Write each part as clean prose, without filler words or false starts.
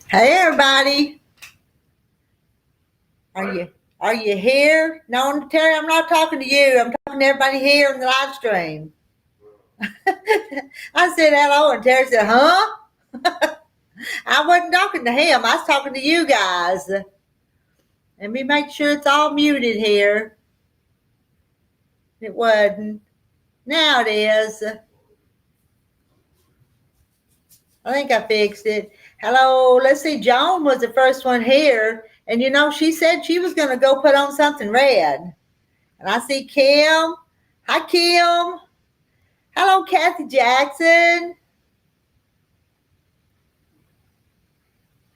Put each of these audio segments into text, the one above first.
Hey everybody, are you here? No, Terry, I'm not talking to you. I'm talking to everybody here in the live stream. I said hello, and Terry said, "Huh?" I wasn't talking to him. I was talking to you guys. Let me make sure it's all muted here. It wasn't. Now it is. I think I fixed it. Hello. Let's see. Joan was the first one here, and she said she was going to go put on something red. And I see Kim. Hi, Kim. Hello, Kathy Jackson.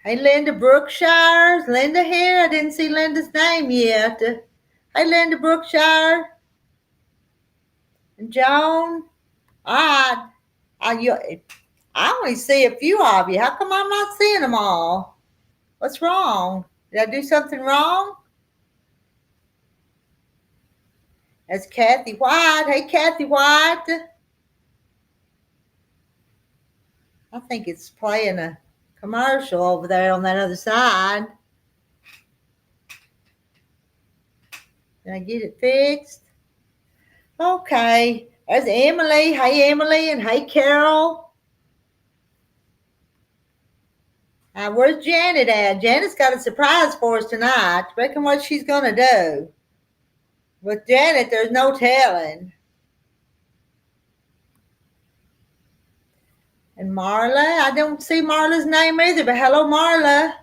Hey, Linda Brookshire. Is Linda here? I didn't see Linda's name yet. Hey, Linda Brookshire. And Joan. All right. I only see a few of you. How come I'm not seeing them all? What's wrong? Did I do something wrong? That's Kathy White. Hey, Kathy White. I think it's playing a commercial over there on that other side. Did I get it fixed? Okay. There's Emily. Hey, Emily, and hey, Carol. Where's Janet at? Janet's got a surprise for us tonight. Reckon what she's going to do. With Janet, there's no telling. And Marla, I don't see Marla's name either, but hello, Marla.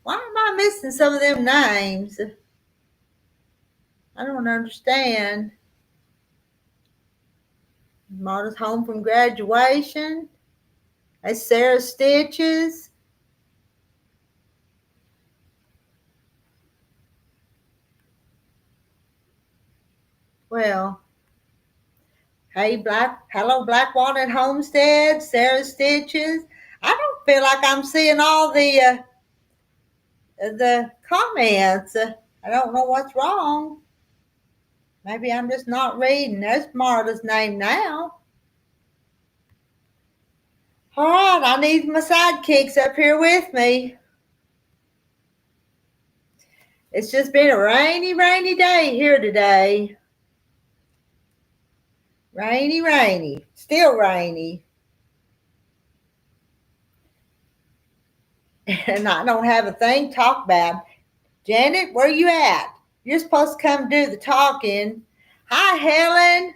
Why am I missing some of them names? I don't understand. Marla's home from graduation. That's Sarah Stitches. Well, hello, Black Walnut Homestead, Sarah Stitches. I don't feel like I'm seeing all the comments. I don't know what's wrong. Maybe I'm just not reading. There's Marla's name now. All right, I need my sidekicks up here with me. It's just been a rainy, rainy day here today. Rainy, rainy. Still rainy. And I don't have a thing to talk about. Janet, where you at? You're supposed to come do the talking. Hi, Helen.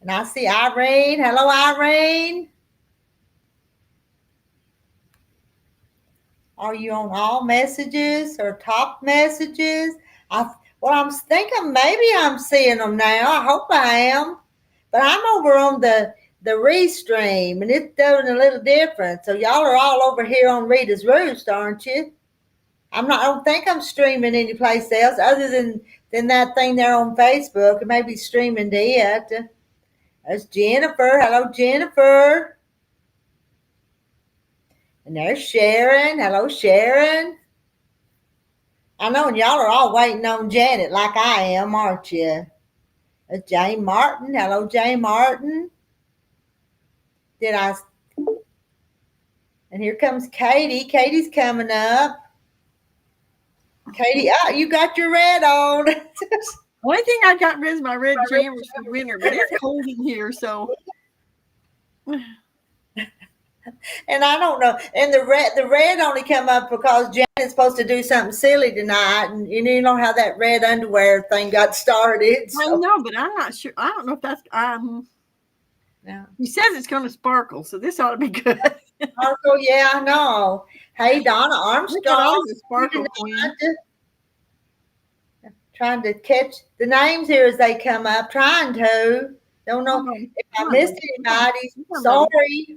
And I see Irene. Hello, Irene. Are you on all messages or top messages? I'm thinking maybe I'm seeing them now. I hope I am. But I'm over on the Restream, and it's doing a little different. So y'all are all over here on Rita's Roost, aren't you? I don't think I'm streaming anyplace else other than that thing there on Facebook. It may be streaming to it. There's Jennifer. Hello, Jennifer. And there's Sharon. Hello, Sharon. I know, and y'all are all waiting on Janet like I am, aren't you? There's Jane Martin. Hello, Jane Martin. And here comes Katie. Katie's coming up. Katie, you got your red on. Only thing I got rid of my red jammers for winter, but it's cold in here, so. And I don't know. And the red only come up because Janet's supposed to do something silly tonight, and you know how that red underwear thing got started. So. I know, but I'm not sure. I don't know if that's. No. He says it's going to sparkle, so this ought to be good. Sparkle, yeah, I know. Hey, Donna Armstrong. Sparkle queen. Trying to catch the names here as they come up. Trying to. Don't know if I missed anybody. Sorry.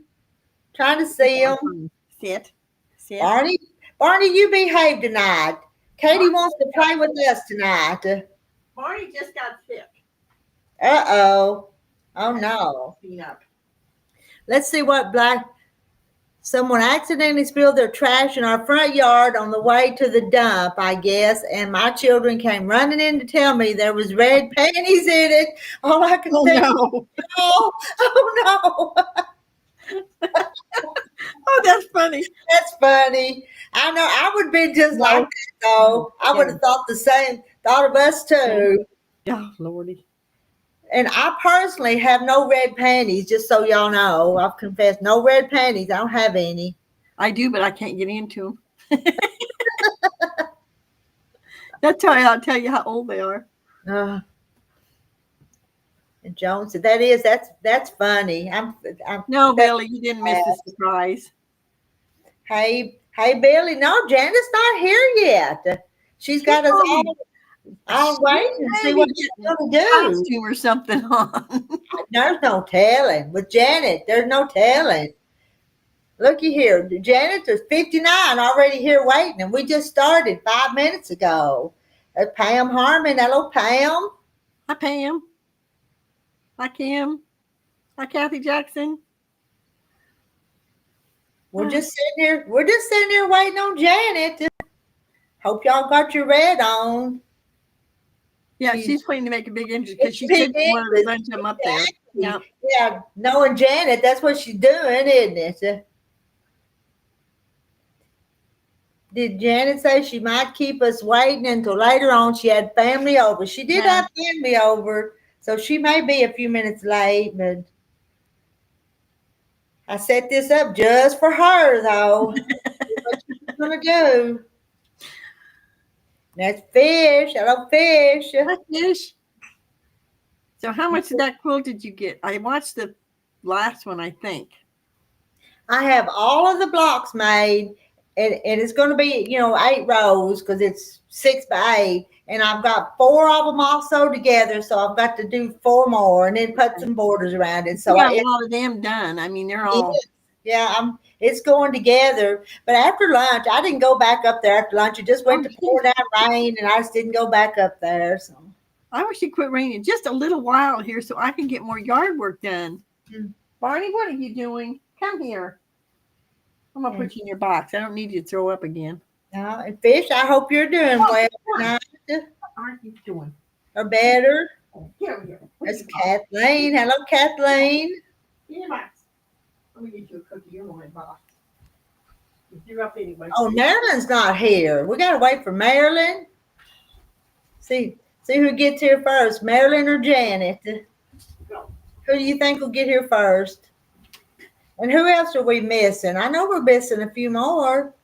Trying to see them. Sit. Barney, you behave tonight. Katie wants to play with us tonight. Barney just got sick. Uh-oh. Oh, no. Let's see what Someone accidentally spilled their trash in our front yard on the way to the dump, I guess, and my children came running in to tell me there was red panties in it. All I could think, no. oh no. Oh, that's funny. That's funny. I know I would be just like that though. I would have thought the same, thought of us too. Oh, Lordy. And I personally have no red panties, just so y'all know. I've confessed no red panties. I don't have any. I do, but I can't get into them. That's why I'll tell you how old they are. And Joan said, that's funny. No, Billy, you didn't miss the surprise. Hey, Billy. No, Janet's not here yet. She's got us all waiting to see what she's going to do. Costume or something on. There's no telling. With Janet, there's no telling. Looky here. Janet is 59 already here waiting, and we just started 5 minutes ago. There's Pam Harmon. Hello, Pam. Hi, Pam. Hi, Kim. Hi, Kathy Jackson. We're just sitting here waiting on Janet. Hope y'all got your red on. Yeah, she's planning to make a big interest because she said she wanted to bunch them up there. Yeah, knowing Janet, that's what she's doing, isn't it? Did Janet say she might keep us waiting until later on? She had family over. She did have family over, so she may be a few minutes late, but I set this up just for her, though. What she's going to do. That's Fish. Hello, Fish. Hi, Fish. So how much of that quilt did you get? I watched the last one, I think. I have all of the blocks made, and it's going to be, 8 rows because it's 6 by 8. And I've got 4 of them all sewed together, so I've got to do 4 more and then put some borders around it. So I got a lot of them done. I mean, they're all. Yeah, it's going together. But after lunch, I didn't go back up there after lunch. It just went to pour down rain, and I just didn't go back up there. So I wish it quit raining just a little while here so I can get more yard work done. Barney, what are you doing? Come here. I'm going to put you in your box. I don't need you to throw up again. No, and Fish, I hope you're doing well tonight. What are you doing? Or better. Here. That's Kathleen. Hello, Kathleen. In your box. Let me get you a cookie. You're in my box. You're up anyway. Oh, Marilyn's not here. We got to wait for Marilyn. See who gets here first, Marilyn or Janet. Go. Who do you think will get here first? And who else are we missing? I know we're missing a few more.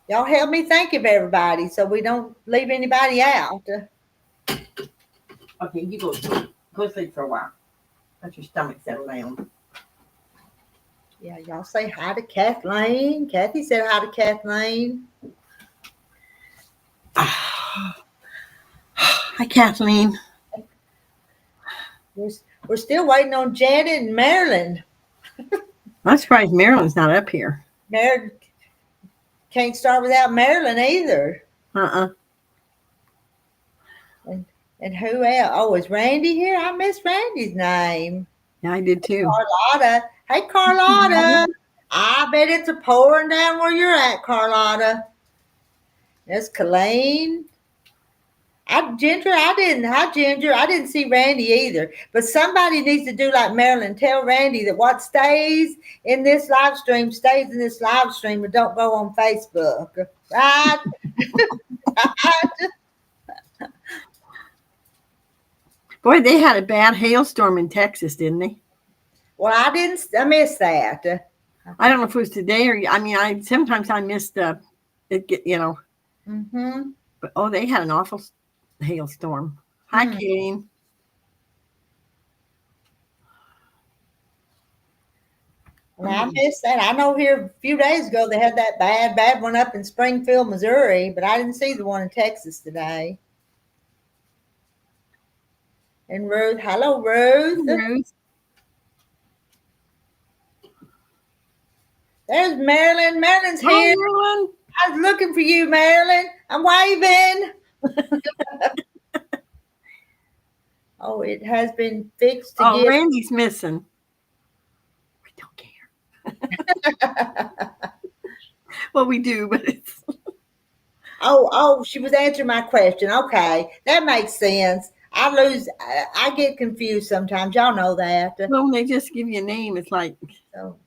Y'all help me think of everybody so we don't leave anybody out. Okay, you go sleep for a while. Let your stomach settle down. Yeah, y'all say hi to Kathleen. Kathy said hi to Kathleen. Hi, Kathleen. We're still waiting on Janet and Marilyn. I'm surprised Marilyn's not up here. Marilyn can't start without Marilyn either. And who else? Oh, is Randy here? I missed Randy's name. Yeah, I did too. Carlotta. Hey, Carlotta. I bet it's a pouring down where you're at, Carlotta. There's Colleen. Ginger, I didn't see Randy either. But somebody needs to do like Marilyn. Tell Randy that what stays in this live stream stays in this live stream and don't go on Facebook. Right? Boy, they had a bad hailstorm in Texas, didn't they? Well, I missed that. I don't know if it was today or, sometimes I missed it, Mm-hmm. But, they had an awful hailstorm. Hi, Kane. Well, I missed that. I know here a few days ago they had that bad one up in Springfield, Missouri, but I didn't see the one in Texas today. And Ruth. Hello, Ruth. Ruth. There's Marilyn. Marilyn's Hi, here. Marilyn. I was looking for you, Marilyn. I'm waving. Oh, it has been fixed again. Oh, Randy's missing. We don't Well, we do, but it's Oh, she was answering my question. Okay, that makes sense. I get confused sometimes. Y'all know that. well, when they just give you a name, it's like So,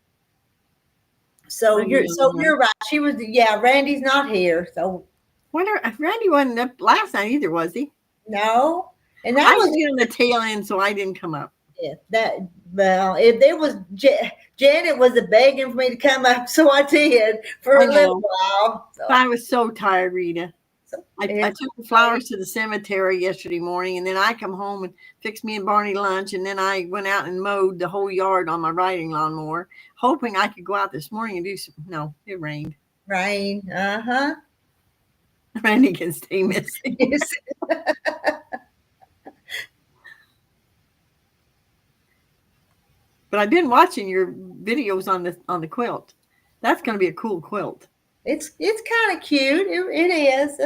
so I you're so know. you're right. She was, yeah. Randy's not here, so Wonder Randy wasn't up last night either, was he? no. And that I was, stayed on the tail end, so I didn't come up. yeah, that. Well, if there was Janet was a begging for me to come up, so I did for I a little know. while. But I was so tired, Rita. So I it's took the flowers to the cemetery yesterday morning, and then I come home and fixed me and Barney lunch, and then I went out and mowed the whole yard on my riding lawnmower, hoping I could go out this morning and do some. No, it rained. rain. Uh Randy can stay missing. huh. But I've been watching your videos on the quilt. That's going to be a cool quilt. It's kind of cute. It is.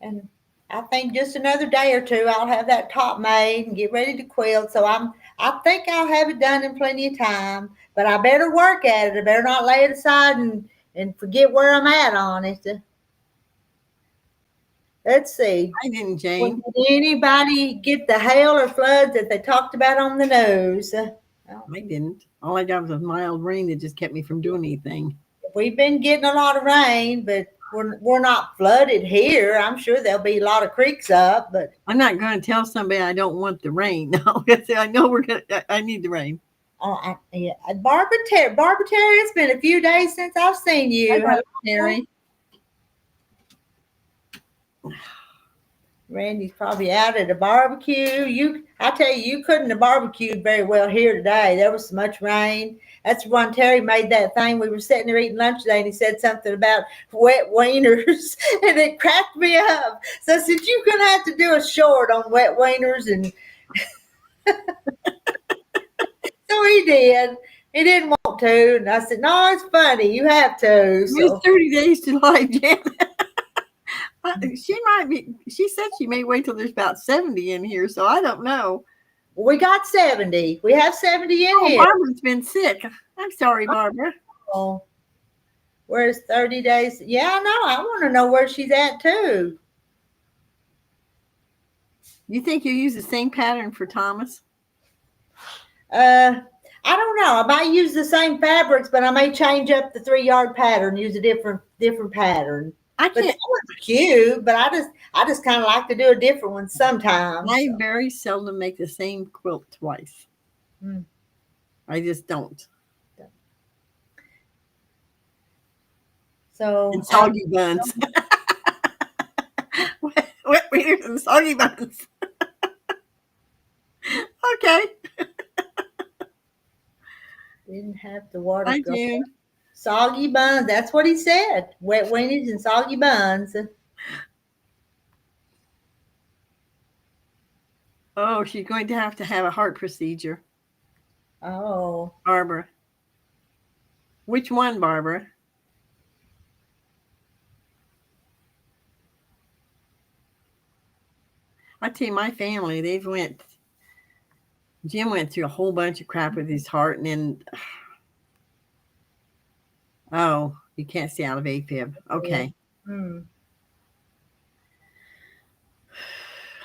And I think just another day or two, I'll have that top made and get ready to quilt. So I think I'll have it done in plenty of time. But I better work at it. I better not lay it aside and forget where I'm at on it. Let's see. I didn't, Well, Jane. did anybody get the hail or floods that they talked about on the news? I didn't. All I got was a mild rain that just kept me from doing anything. We've been getting a lot of rain, but we're not flooded here. I'm sure there'll be a lot of creeks up, but I'm not going to tell somebody I don't want the rain. No, I know we're going to, I need the rain. yeah. Barbara Terry, it's been a few days since I've seen you. Hello, Terry. Randy's probably out at a barbecue. I tell you, you couldn't have barbecued very well here today. There was so much rain. That's when Terry made that thing. We were sitting there eating lunch today, and he said something about wet wieners, and it cracked me up. So since you're gonna have to do a short on wet wieners, and so he did. He didn't want to, and I said, "No, it's funny. You have to." So It's 30 days to life, Janet. She might be. She said she may wait till there's about 70 in here, so I don't know. we got 70. We have 70 in here. Barbara's been sick. I'm sorry, Barbara. Oh, where's 30 days? Yeah, I know. I want to know where she's at too. You think you use the same pattern for Thomas? I don't know. I might use the same fabrics, but I may change up the 3-yard pattern, use a different pattern. I But that can't. one's cute, but I just kind of like to do a different one sometimes. I very seldom make the same quilt twice. Mm. I just don't. So And soggy buns. Wet wieners and soggy buns. Okay. didn't have the water I go. do. Soggy buns. That's what he said. Wet wieners and soggy buns. Oh, she's going to have a heart procedure. Oh, Barbara. Which one, Barbara? I tell you, my family, Jim went through a whole bunch of crap with his heart, and then, oh, you can't stay out of AFib. Okay. yeah. Hmm.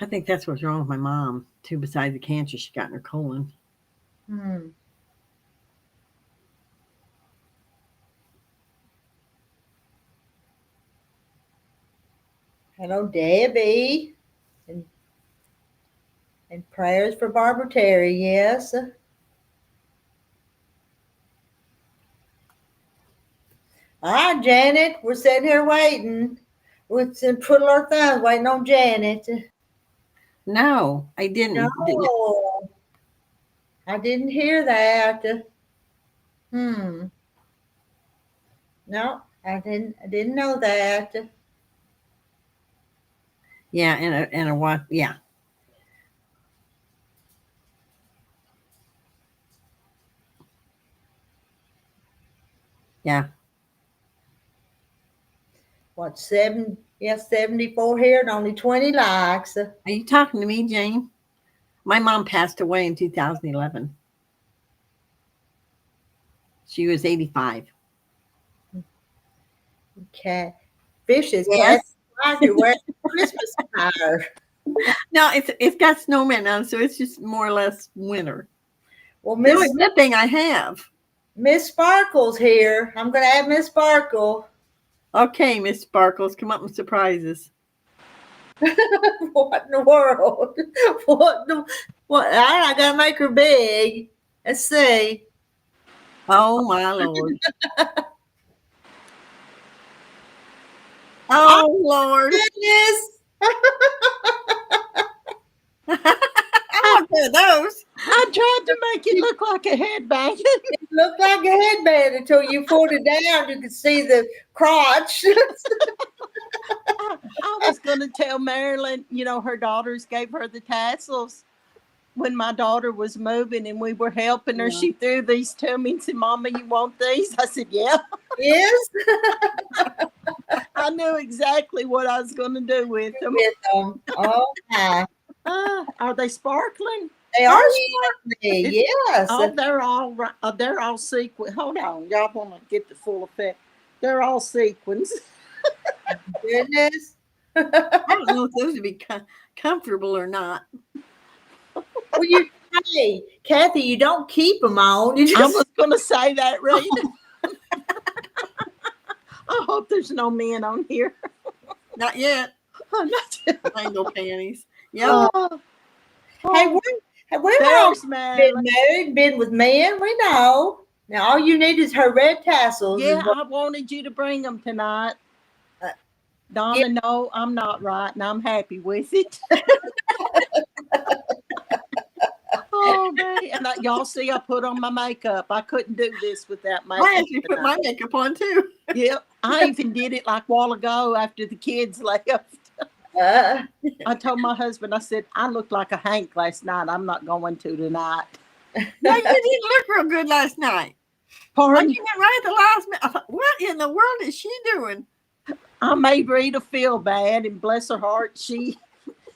I think that's what's wrong with my mom, too, besides the cancer she got in her colon. Hmm. Hello, Debbie. And prayers for Barbara Terry, yes. All right, Janet, we're sitting here waiting. We're twiddle our thumbs waiting on Janet. No, I didn't. No, I didn't hear that. No, I didn't know that. Yeah, and a what? Yeah. Yeah. What, 74 here and only 20 likes. Are you talking to me, Jane? My mom passed away in 2011. She was 85. Okay. Fish is Yes. Kathy, you're wearing Christmas attire. No, it's got snowmen on, so it's just more or less winter. Well, The only good thing I have. Miss Sparkle's here. I'm going to add Miss Sparkle. Okay, Miss Sparkles, come up and surprise us. What in the world? What? I got to make her big. Let's see. Oh, my Lord. Oh, Lord. Goodness. I want one of those. I tried to make it look like a headband. It looked like a headband until you pulled it down. You could see the crotch. I was going to tell Marilyn, her daughters gave her the tassels when my daughter was moving and we were helping her. Yeah. She threw these to me and said, Mama, you want these? I said, yeah. Yes. I knew exactly what I was going to do with them. Oh, my. Are they sparkling? They are sparkling. Yes. Oh, they're all sequins. Hold on. Y'all want to get the full effect. They're all sequins. Goodness. I don't know if those would be comfortable or not. Well, hey, Kathy, you don't keep them on. I was going to say that, Rita. I hope there's no men on here. Not yet. Not yet. Mango panties. Yeah. Hey, we've all been married, been with men. We know. Now, all you need is her red tassels. Yeah, I wanted you to bring them tonight. Donna, yeah. No, I'm not right, and I'm happy with it. Oh, man. And y'all see, I put on my makeup. I couldn't do this without makeup. I actually put my makeup on, too. Yep. I even did it like a while ago after the kids left. I told my husband, I said, I looked like a Hank last night. I'm not going to tonight. No, you didn't look real good last night. Pardon? You went right at the last minute. I thought, what in the world is she doing? I made Rita feel bad, and bless her heart, she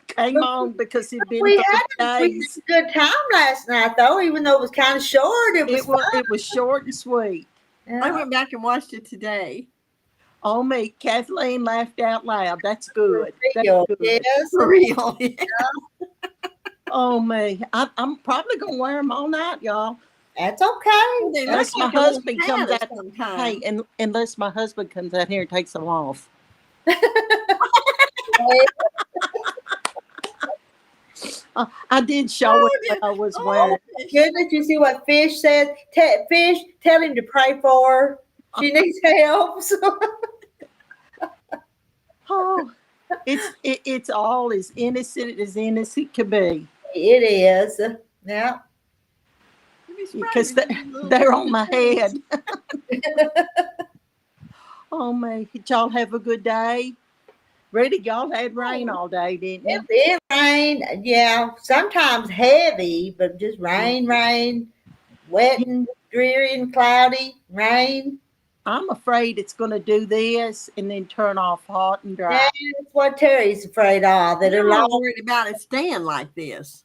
came on because it'd been we 30 had days. a good time last night, though, even though it was kind of short. It was short and sweet. Yeah. I went back and watched it today. Oh, me. Kathleen laughed out loud. That's good. That's good. Yes. For real. Yeah. Oh, me. I'm probably going to wear them all night, y'all. That's okay. Unless my husband comes out. Hey, unless my husband comes out here and takes them off. I did show it what I was wearing. Goodness, you see what Fish says? Fish, tell him to pray for her. She needs help. Oh, it's all as innocent could be. It is. Yeah. Because they're on my head. Oh, man. Did y'all have a good day? Rita, y'all had rain all day, didn't you? It rained. Yeah. Sometimes heavy, but just rain. Wet and dreary and cloudy. Rain. I'm afraid it's going to do this and then turn off hot and dry. That's what Terry's afraid of. That I'm not worried about it staying like this.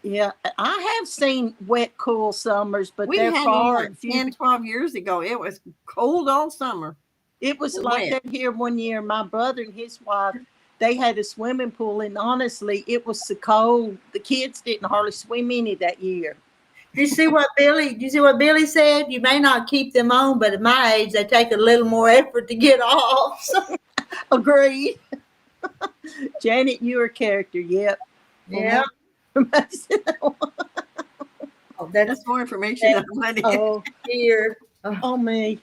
Yeah, I have seen wet, cool summers, but we they're had far. Like 10, 12 years ago. It was cold all summer. It was like that here one year. My brother and his wife, they had a swimming pool, and honestly, it was so cold. The kids didn't hardly swim any that year. Did you see what Billy said? You may not keep them on, but at my age, they take a little more effort to get off. So. Agreed. Janet, you're a character. Yep. Yeah. Oh, that's more information than money. Oh, here. Oh, me.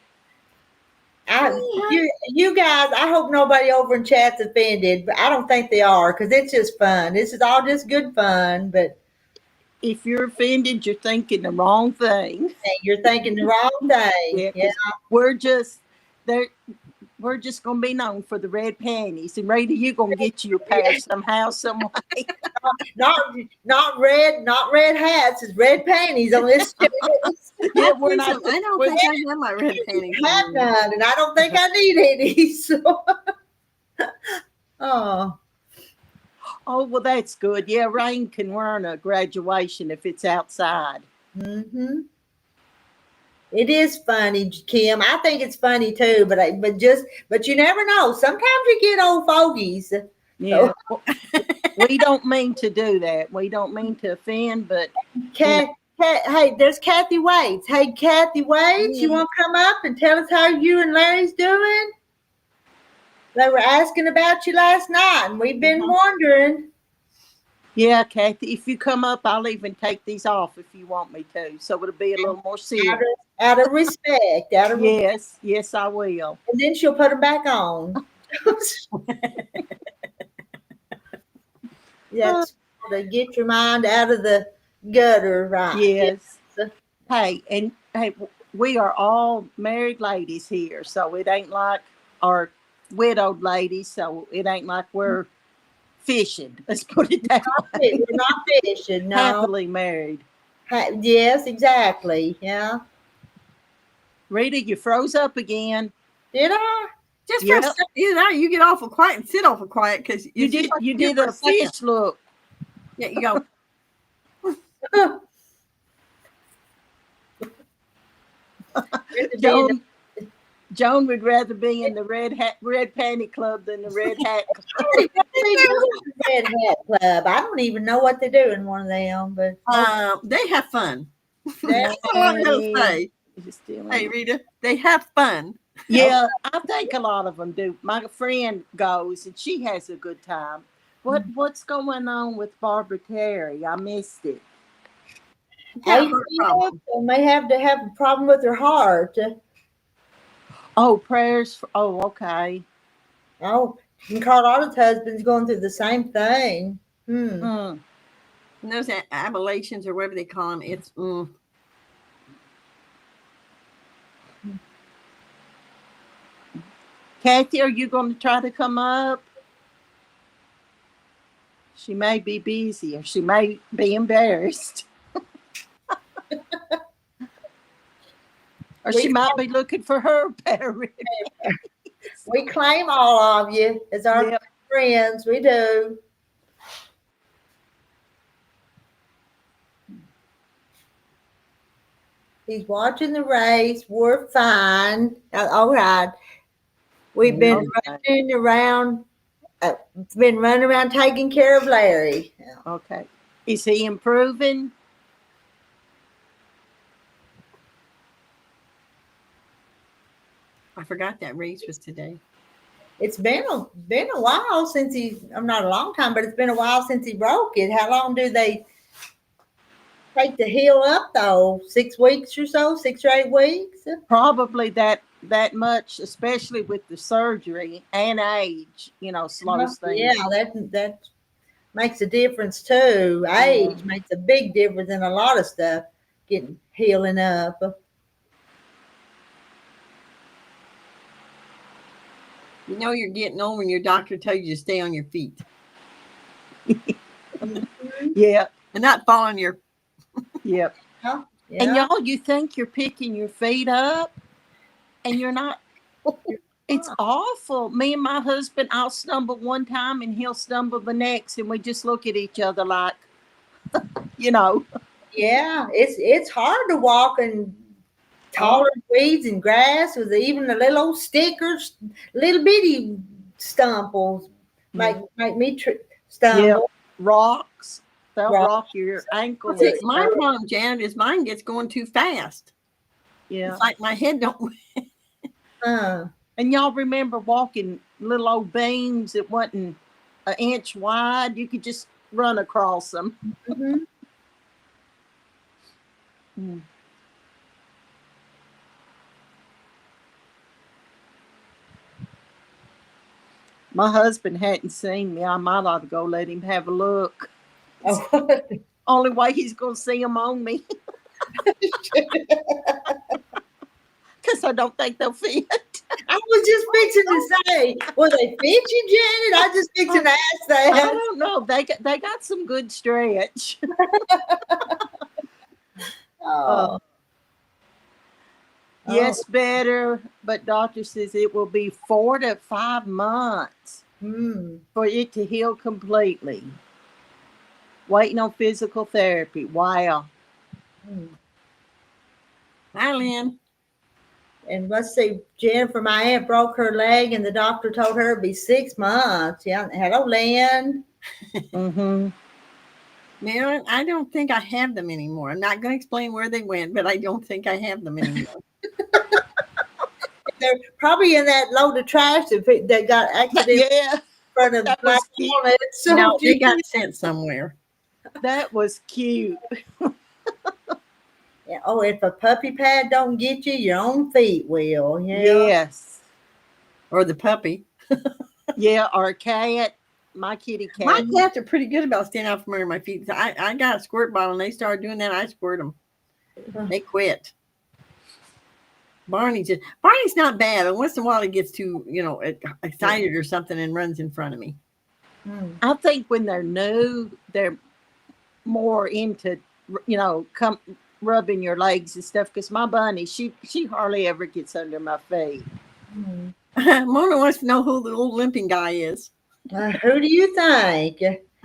You guys, I hope nobody over in chat's offended, but I don't think they are because it's just fun. This is all just good fun. But if you're offended, you're thinking the wrong thing. You're thinking the wrong thing. Yeah. We're just gonna be known for the red panties, and Rita, you're gonna get you a pair somehow, some way. not red hats. It's red panties on this. Yeah, we're not. I don't think I have my red panties. Have none, and I don't think I need any. So, oh, well, that's good. Yeah, rain can ruin a graduation if it's outside. Mm-hmm. It is funny, Kim. I think it's funny too, but you never know. Sometimes you get old fogies. Yeah. We don't mean to do that. We don't mean to offend, but Hey, there's Kathy Waits. Hey, Kathy Waits, you want to come up and tell us how you and Larry's doing? They were asking about you last night, and we've been wondering. yeah, Kathy, if you come up, I'll even take these off if you want me to. So it'll be a little more serious. Out of respect. Yes, I will. And then she'll put them back on. That's to get your mind out of the gutter, right? Yes. Hey, we are all married ladies here, so it ain't like our widowed ladies, so it ain't like we're fishing. Let's put it that way. We're not fishing, no. Happily married. Yes, exactly. Yeah. Rita, you froze up again. Did I? Just for a second, you get awful quiet and sit awful quiet because you did a fish look. Yeah, you go. Joan would rather be in the red panty club than the red hat club. Red hat club. I don't even know what they do in one of them, but they have fun. That's all I'm gonna say. Hey, Rita, they have fun. Yeah, I think a lot of them do. My friend goes and she has a good time. What's going on with Barbara Terry? I missed it. May have to have a problem with her heart. Oh, prayers. Okay. Oh, and Carlotta's husband's going through the same thing. And those ablations or whatever they call them, it's. Kathy, are you going to try to come up? She may be busy or she may be embarrassed. Or she might be looking for her parents. We claim all of you as our friends. We do. He's watching the race. We're fine. All right. We've been running around. Taking care of Larry. Okay. Is he improving? I forgot that race was today. It's been a while since not a long time, but it's been a while since he broke it. How long do they take to heal up though? 6 weeks or so, 6 or 8 weeks? Probably that much, especially with the surgery and age, slows things. Yeah, that makes a difference too. Age makes a big difference in a lot of stuff, healing up. You know you're getting old when your doctor tells you to stay on your feet. Yeah. And not fall on your... Yep. Yeah. And y'all, you think you're picking your feet up and you're not. It's awful. Me and my husband, I'll stumble one time and he'll stumble the next, and we just look at each other like, Yeah, it's hard to walk in taller weeds and grass with even the little old stickers, little bitty stumbles make me stumble. Yeah. Rocks. They'll rock your ankles. My problem, Janet, is mine gets going too fast. Yeah. It's like my head don't. And y'all remember walking little old beams that wasn't an inch wide? You could just run across them. My husband hadn't seen me. I might ought to go let him have a look. Only way he's going to see them on me. Because I don't think they'll fit. I was just fixing to say, will they fit you, Janet? I just fixing to ask that. I don't know. They got some good stretch. Yes, better. But doctor says it will be 4 to 5 months for it to heal completely. Waiting on physical therapy. Wow. Hi, Lynn. And let's see, Jennifer, my aunt broke her leg, and the doctor told her it'd be 6 months. Yeah, hello, Lynn. Mm-hmm. Marilyn, I don't think I have them anymore. I'm not going to explain where they went, but I don't think I have them anymore. They're probably in that load of trash that got accidentally Yeah, in front of that Black was cute. Walnut. So No, they got sent somewhere. That was cute. yeah, oh, if a puppy pad don't get you, your own feet will. Yeah. Yes. Or the puppy. Yeah, or a cat. My kitty cat. My cats are pretty good about staying out from under my feet. I got a squirt bottle and they started doing that. I squirt them. They quit. Barney's not bad, but once in a while he gets too, excited or something and runs in front of me. I think when they're new, they're more into, come rubbing your legs and stuff. Because my bunny, she hardly ever gets under my feet. Mona wants to know who the old limping guy is. Who do you think?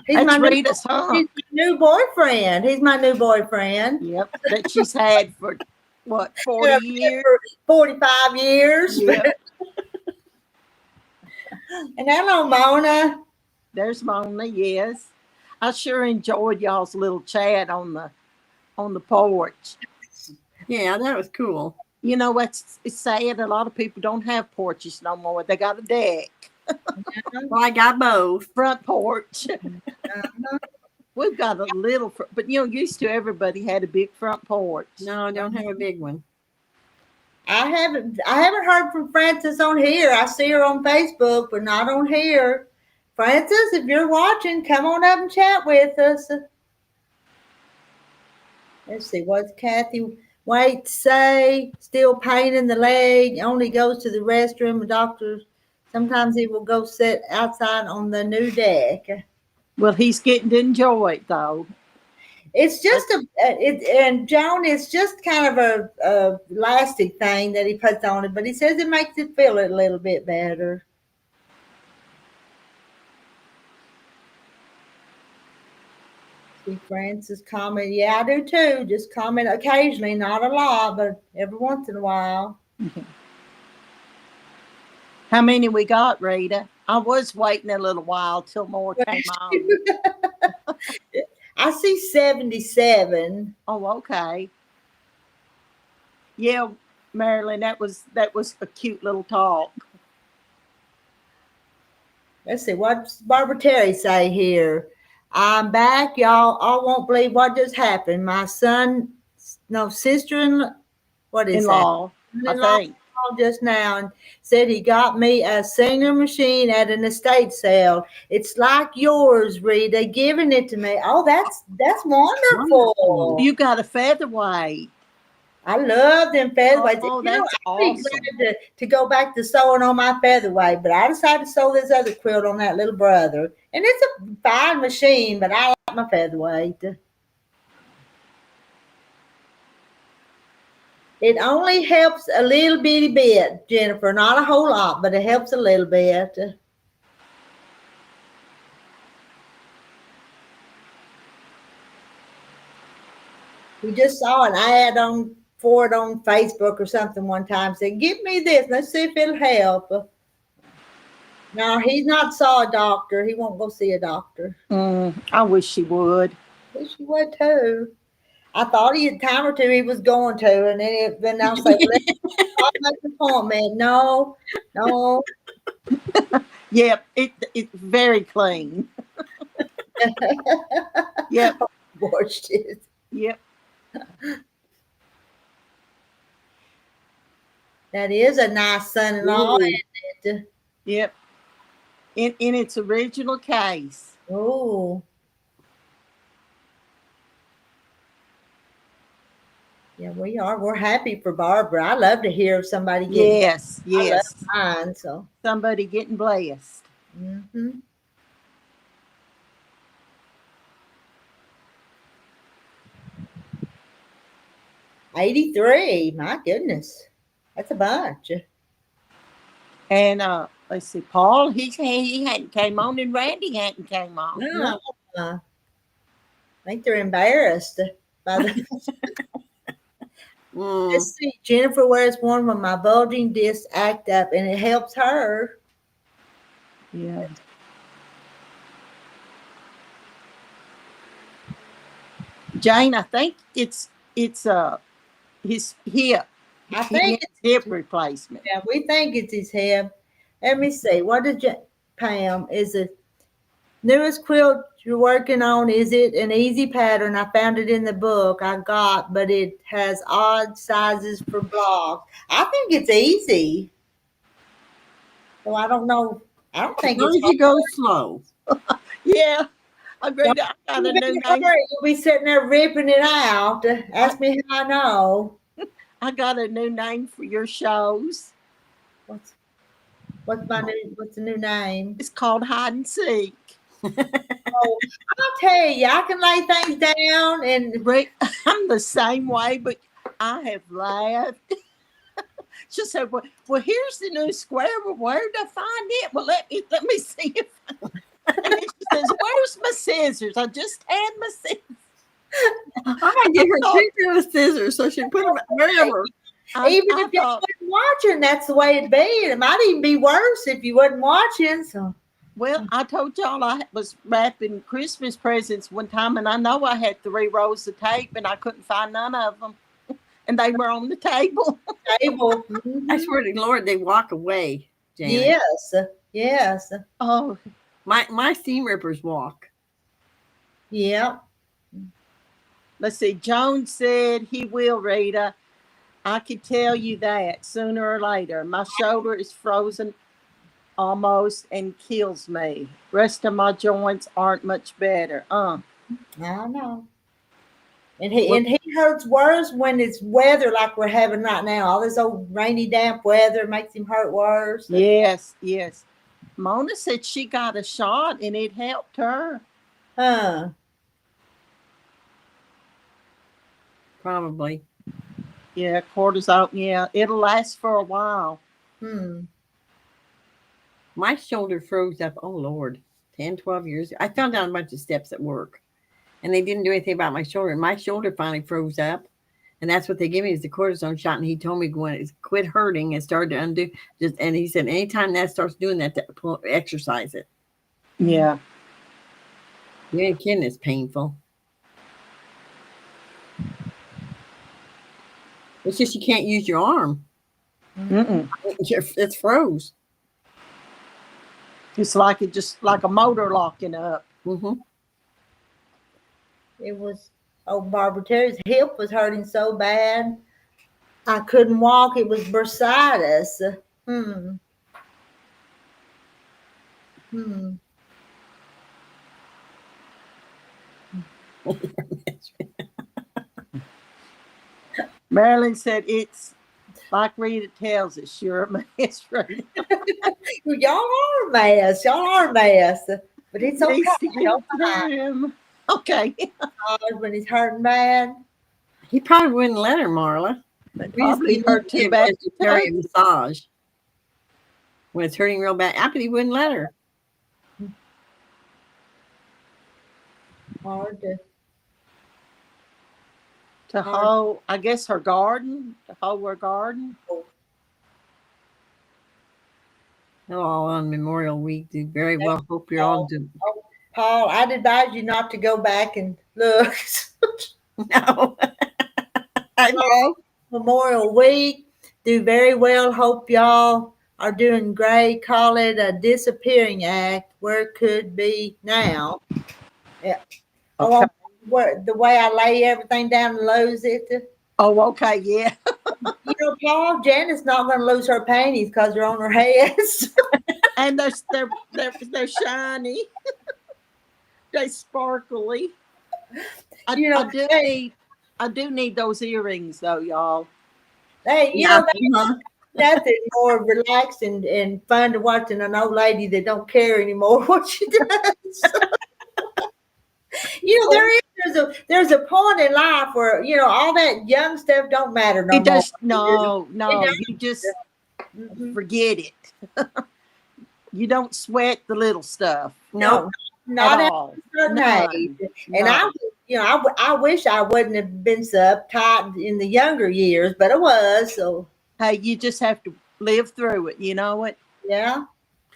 That's Rita's hump. He's my new boyfriend. He's my new boyfriend. Yep, that she's had for what, 40 years? 45 years. Yep. And hello, Mona. There's Mona, yes. I sure enjoyed y'all's little chat on the porch. Yeah, that was cool. You know what's sad? A lot of people don't have porches no more. They got a deck. Well, I got both. Front porch. We've got a little, but used to everybody had a big front porch. No, I don't have a big one. I haven't heard from Frances on here. I see her on Facebook, but not on here. Frances, if you're watching, come on up and chat with us. Let's see, what's Kathy Wait say? Still pain in the leg. Only goes to the restroom. The doctor, sometimes he will go sit outside on the new deck. Well, he's getting to enjoy it, though. It's just and Joan, it's just kind of a elastic thing that he puts on it, but he says it makes it feel a little bit better. See, Francis comment, yeah, I do too. Just comment occasionally, not a lot, but every once in a while. How many we got, Rita? I was waiting a little while till more came on. I see 77. Oh, okay. Yeah, Marilyn, that was a cute little talk. Let's see, what's Barbara Terry say here? I'm back, y'all. I won't believe what just happened. My sister-in-law, what is In-law, that? I think. Just now and said he got me a singer machine at an estate sale. It's like yours, Rita, giving it to me. Oh, that's wonderful. You got a featherweight. I love them featherweights. Oh, that's awesome. I'm glad to go back to sewing on my featherweight, but I decided to sew this other quilt on that little brother. And it's a fine machine, but I like my featherweight. It only helps a little bitty bit, Jennifer. Not a whole lot, but it helps a little bit. We just saw an ad for it on Facebook or something one time. Said, "Give me this. Let's see if it'll help." No, he's not saw a doctor. He won't go see a doctor. I wish he would. I wish he would too. I thought he had a time or two he was going to, and then I'll say, "Let's make an appointment." No. Yep, it's very clean. Yep, Washed it. yep. That is a nice son-in-law, Ooh. isn't it? Yep. In its original case. Oh. Yeah, we are. We're happy for Barbara. I love to hear of somebody getting Yes. mine. So Somebody getting blessed. 83. My goodness, that's a bunch. And let's see, Paul, he hadn't came on, and Randy hadn't came on. No. I think they're embarrassed by the. Let's see. Jennifer wears one when my bulging discs act up, and it helps her. Yeah. Jane, I think it's his hip. I He think needs it's hip replacement. yeah. We think it's his hip. Let me see. What did Pam? Is the newest quilt you're working on? Is it an easy pattern? I found it in the book I got, but it has odd sizes for blocks. I think it's easy. So I don't know. I don't As think long it's as you go slow. Yeah, I got a new name. You'll be sitting there ripping it out. Ask me how I know. I got a new name for your shows. What's what's the new name? It's called Hide and Seek. Oh, I'll tell you, I can lay things down and I'm the same way, but I have laughed. She said, well, here's the new square. Well, where did I find it? Well, let me see if. And then she says, where's my scissors? I just had my scissors. I might get her two pair of scissors so she can put them wherever. even if you wasn't watching, that's the way it'd be. It might even be worse if you wasn't watching. So. Well, I told y'all I was wrapping Christmas presents one time, and I know I had 3 rolls of tape, and I couldn't find none of them. And they were on the table. Mm-hmm. I swear to Lord, they walk away, Janet. Yes, yes. Oh, my seam rippers walk. Yeah. Let's see. Jones said he will, Rita. I could tell you that sooner or later. My shoulder is frozen almost and kills me. Rest of my joints aren't much better. I know. And he hurts worse when it's weather like we're having right now. All this old rainy, damp weather makes him hurt worse. Yes. Mona said she got a shot and it helped her. Huh. Probably. Yeah, cortisone. Yeah, it'll last for a while. My shoulder froze up, oh Lord, 10, 12 years. I fell down a bunch of steps at work, and they didn't do anything about my shoulder. My shoulder finally froze up, and that's what they gave me is the cortisone shot. And he told me when it quit hurting and started to undo. And he said anytime that starts doing that, exercise it. Yeah. You ain't kidding, it's painful. It's just you can't use your arm. It's froze. It's like like a motor locking up. It was Barbara Terry's hip was hurting so bad. I couldn't walk. It was bursitis. Marilyn said it's like Rita tells us, you're a mess, right? Y'all are a mess. But it's okay. Okay. When he's hurting bad. He probably wouldn't let her, Marla. But probably hurt too bad. A massage. When it's hurting real bad. I bet he wouldn't let her. Hard to hoe, I guess her garden, to hoe her garden. Oh, on Memorial Week, do very well. Hope you're all doing. Paul, I'd advise you not to go back and look. No. I know. Memorial Week, do very well. Hope y'all are doing great. Call it a disappearing act where it could be now. Yeah. Okay. The way I lay everything down and lose it. Oh, okay, yeah. Paul, Janet's not going to lose her panties because they're on her heads. And they're shiny. They sparkly. I do need those earrings though, y'all. Hey, nothing more relaxed and fun to watch than an old lady that don't care anymore what she does. There's a point in life where all that young stuff don't matter no more. You just forget it. You don't sweat the little stuff. No, not at all. And I wish I wouldn't have been so uptight in the younger years, but I was. So Hey, you just have to live through it. You know what? yeah.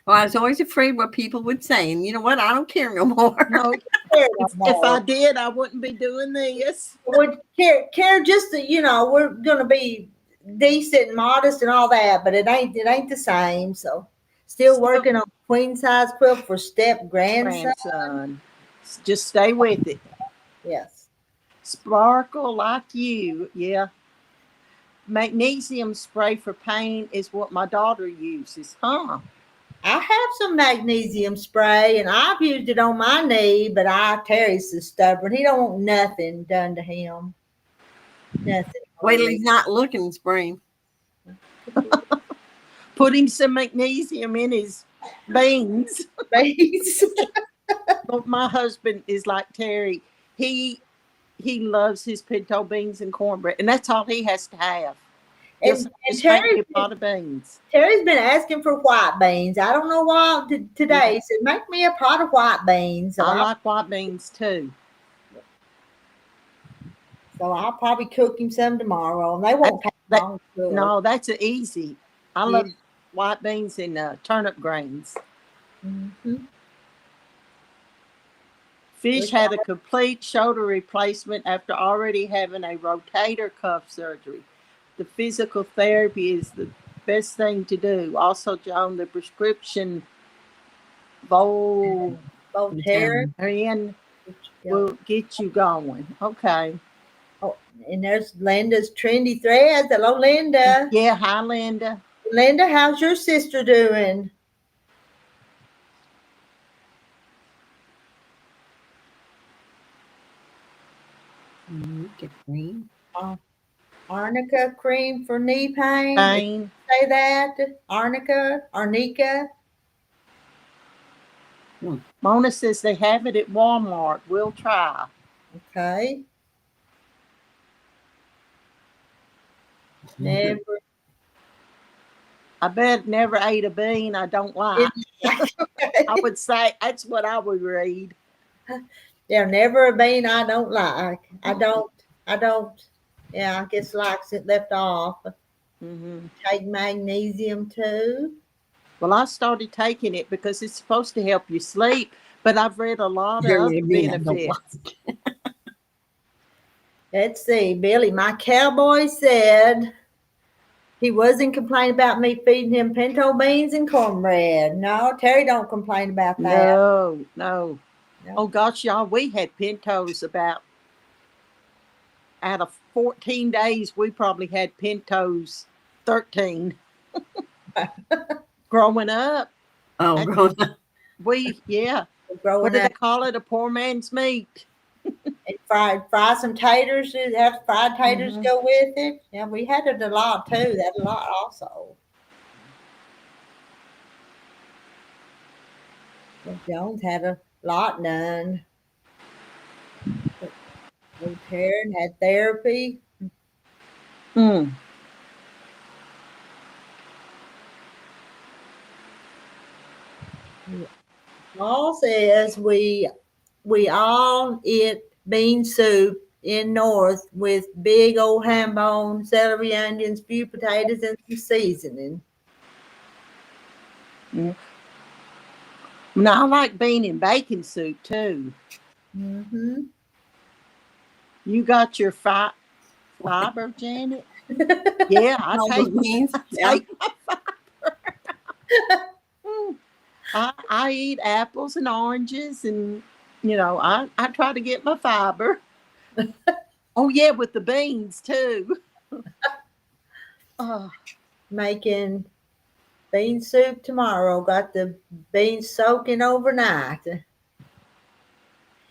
Well, I was always afraid what people would say, and you know what? I don't care no more. No, Care no if I more. did, I wouldn't be doing this. Would care just that we're gonna be decent and modest and all that, but it ain't the same. So still Still working on queen size quilt for step grandson. grandson. Just stay with it. Yes. Sparkle like you. Yeah. Magnesium spray for pain is what my daughter uses. Huh. I have some magnesium spray and I've used it on my knee, but Terry's so stubborn. He don't want nothing done to him. Nothing. Wait till he's not looking, spring. Put him some magnesium in his beans. Face. But my husband is like Terry. He loves his pinto beans and cornbread, and that's all he has to have. And, Just and make me a pot of beans. Terry's been asking for white beans. I don't know why today. He said, make me a pot of white beans. I like white beans too. So I'll probably cook him some tomorrow. And they won't take long to cook. No, that's easy. I love white beans and turnip grains. Mm-hmm. Fish had a complete shoulder replacement after already having a rotator cuff surgery. The physical therapy is the best thing to do. Also, Joan, the prescription Voltaren will get you going. Okay. Oh, and there's Linda's trendy threads. Hello, Linda. Yeah, hi, Linda. Linda, how's your sister doing? Cream. Arnica cream for knee pain. Say that. Arnica. Mona says they have it at Walmart. We'll try. Okay. Never. I bet never ate a bean I don't like. I would say that's what I would read. Yeah, never a bean I don't like. I don't. Yeah, I guess likes it left off. Mm-hmm. Take magnesium too. Well, I started taking it because it's supposed to help you sleep, but I've read a lot of other benefits. Let's see, Billy, my cowboy said he wasn't complaining about me feeding him pinto beans and cornbread. No, Terry don't complain about that. No. Oh gosh, y'all, we had pintos out of 14 days, we probably had pintos 13. Growing up. Oh, growing up. What do they call it? A poor man's meat. And fry some taters. Have fried taters go with it. Yeah, we had it a lot too. That a lot also. Well, Jones had a lot done. Karen had therapy. Paul says we all eat bean soup in North with big old ham bone, celery, onions, few potatoes, and some seasoning. Now I like bean and bacon soup too. Mm-hmm. You got your fiber, Janet? Yeah, I take my fiber. I eat apples and oranges, and I try to get my fiber. Oh yeah, with the beans too. Making bean soup tomorrow. Got the beans soaking overnight.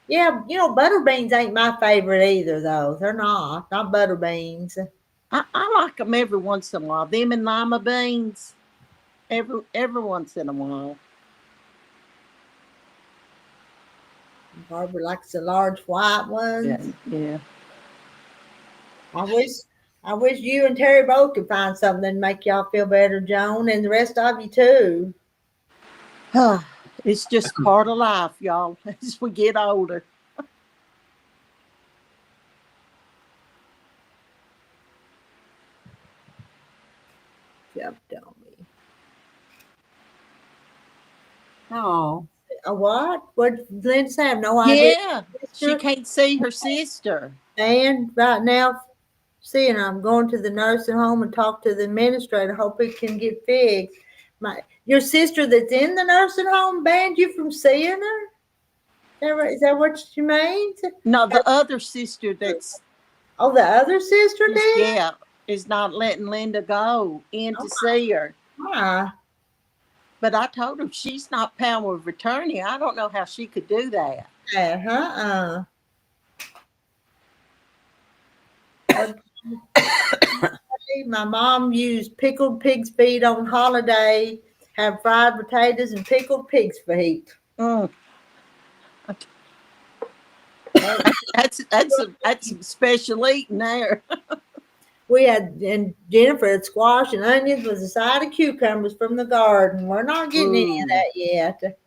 Yeah, butter beans ain't my favorite either, though. They're not butter beans. I like them every once in a while. Them and lima beans, every once in a while. Barbara likes the large white ones. Yeah. I wish you and Terry both could find something to make y'all feel better, Joan, and the rest of you too. It's just part of life, y'all, as we get older. Oh, A what? What did Linda say? I have no idea. Yeah, she Sister, can't see her sister. and right now, seeing her, I'm going to the nursing home and talk to the administrator. Hope it can get fixed. Your sister that's in the nursing home banned you from seeing her? Is that what you mean? No, the other sister that's Oh, the other sister did? yeah is not letting Linda go in to see her. Why? But I told her she's not power of attorney. I don't know how she could do that. Uh-huh. My mom used pickled pig's feet on holiday, have fried potatoes and pickled pig's feet. Mm. That's some special eating there. We had, and Jennifer had squash and onions with a side of cucumbers from the garden. We're not getting any of Ooh. that yet.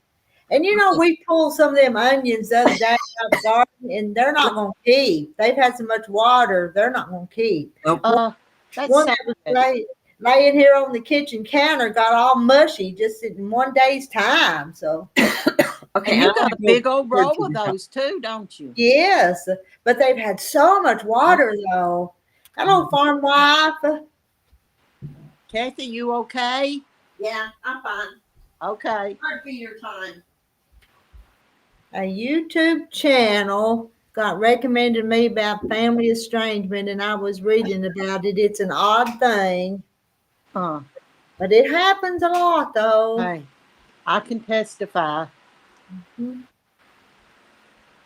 And we pulled some of them onions the other day out of the garden, and they're not going to keep. They've had so much water, they're not going to keep. That's One sad. that was laying here on the kitchen counter got all mushy just in one day's time. So, okay. And you got a big old roll of those too, don't you? yes, but they've had so much water though. Hello, farm wife. Kathy, you okay? Yeah, I'm fine. Okay. Hard for your time. A YouTube channel got recommended to me about family estrangement, and I was reading about it. It's an odd thing, Huh. but it happens a lot though. Hey, I can testify.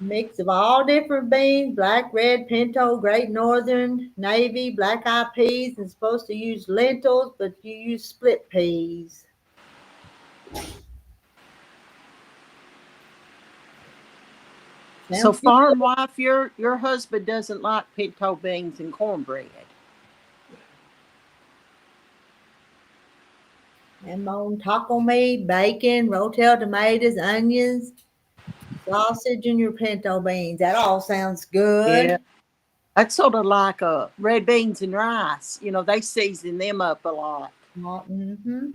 Mix of all different beans, black, red, pinto, great northern, navy, black eyed peas, and supposed to use lentils, but you use split peas. So Sounds good. farm wife, your husband doesn't like pinto beans and cornbread. And on taco meat, bacon, rotel tomatoes, onions, sausage, and your pinto beans. That all sounds good. Yeah. That's sort of like red beans and rice. You know, they season them up a lot. Mm-hmm.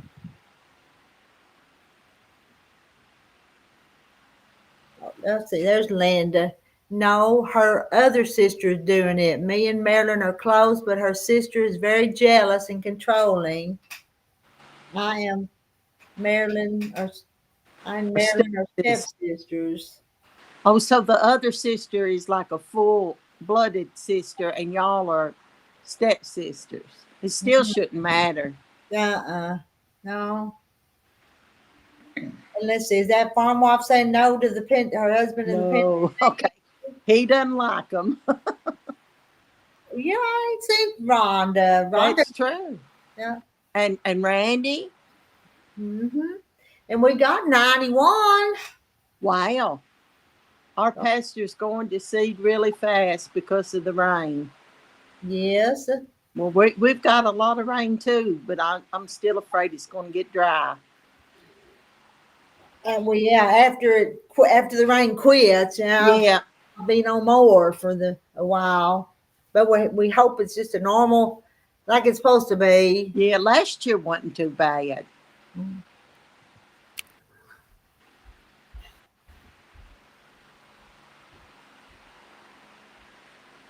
Let's see, there's Linda. No, her other sister is doing it. Me and Marilyn are close, but her sister is very jealous and controlling. I am Marilyn, or I'm Marilyn, her stepsisters. Oh, so the other sister is like a full-blooded sister, and y'all are stepsisters. It still shouldn't matter. No. And let's see, is that farm wife saying no to her husband and the No, okay. He doesn't like them. Yeah, I ain't seen Rhonda. That's true. Yeah. And Randy? Mm-hmm. And we got 91. Wow. Our pastor's going to seed really fast because of the rain. Yes. Well, we've got a lot of rain too, but I'm still afraid it's going to get dry. And after the rain quits, Yeah. There'll be no more for a while. But we hope it's just a normal, like it's supposed to be. Yeah, last year wasn't too bad.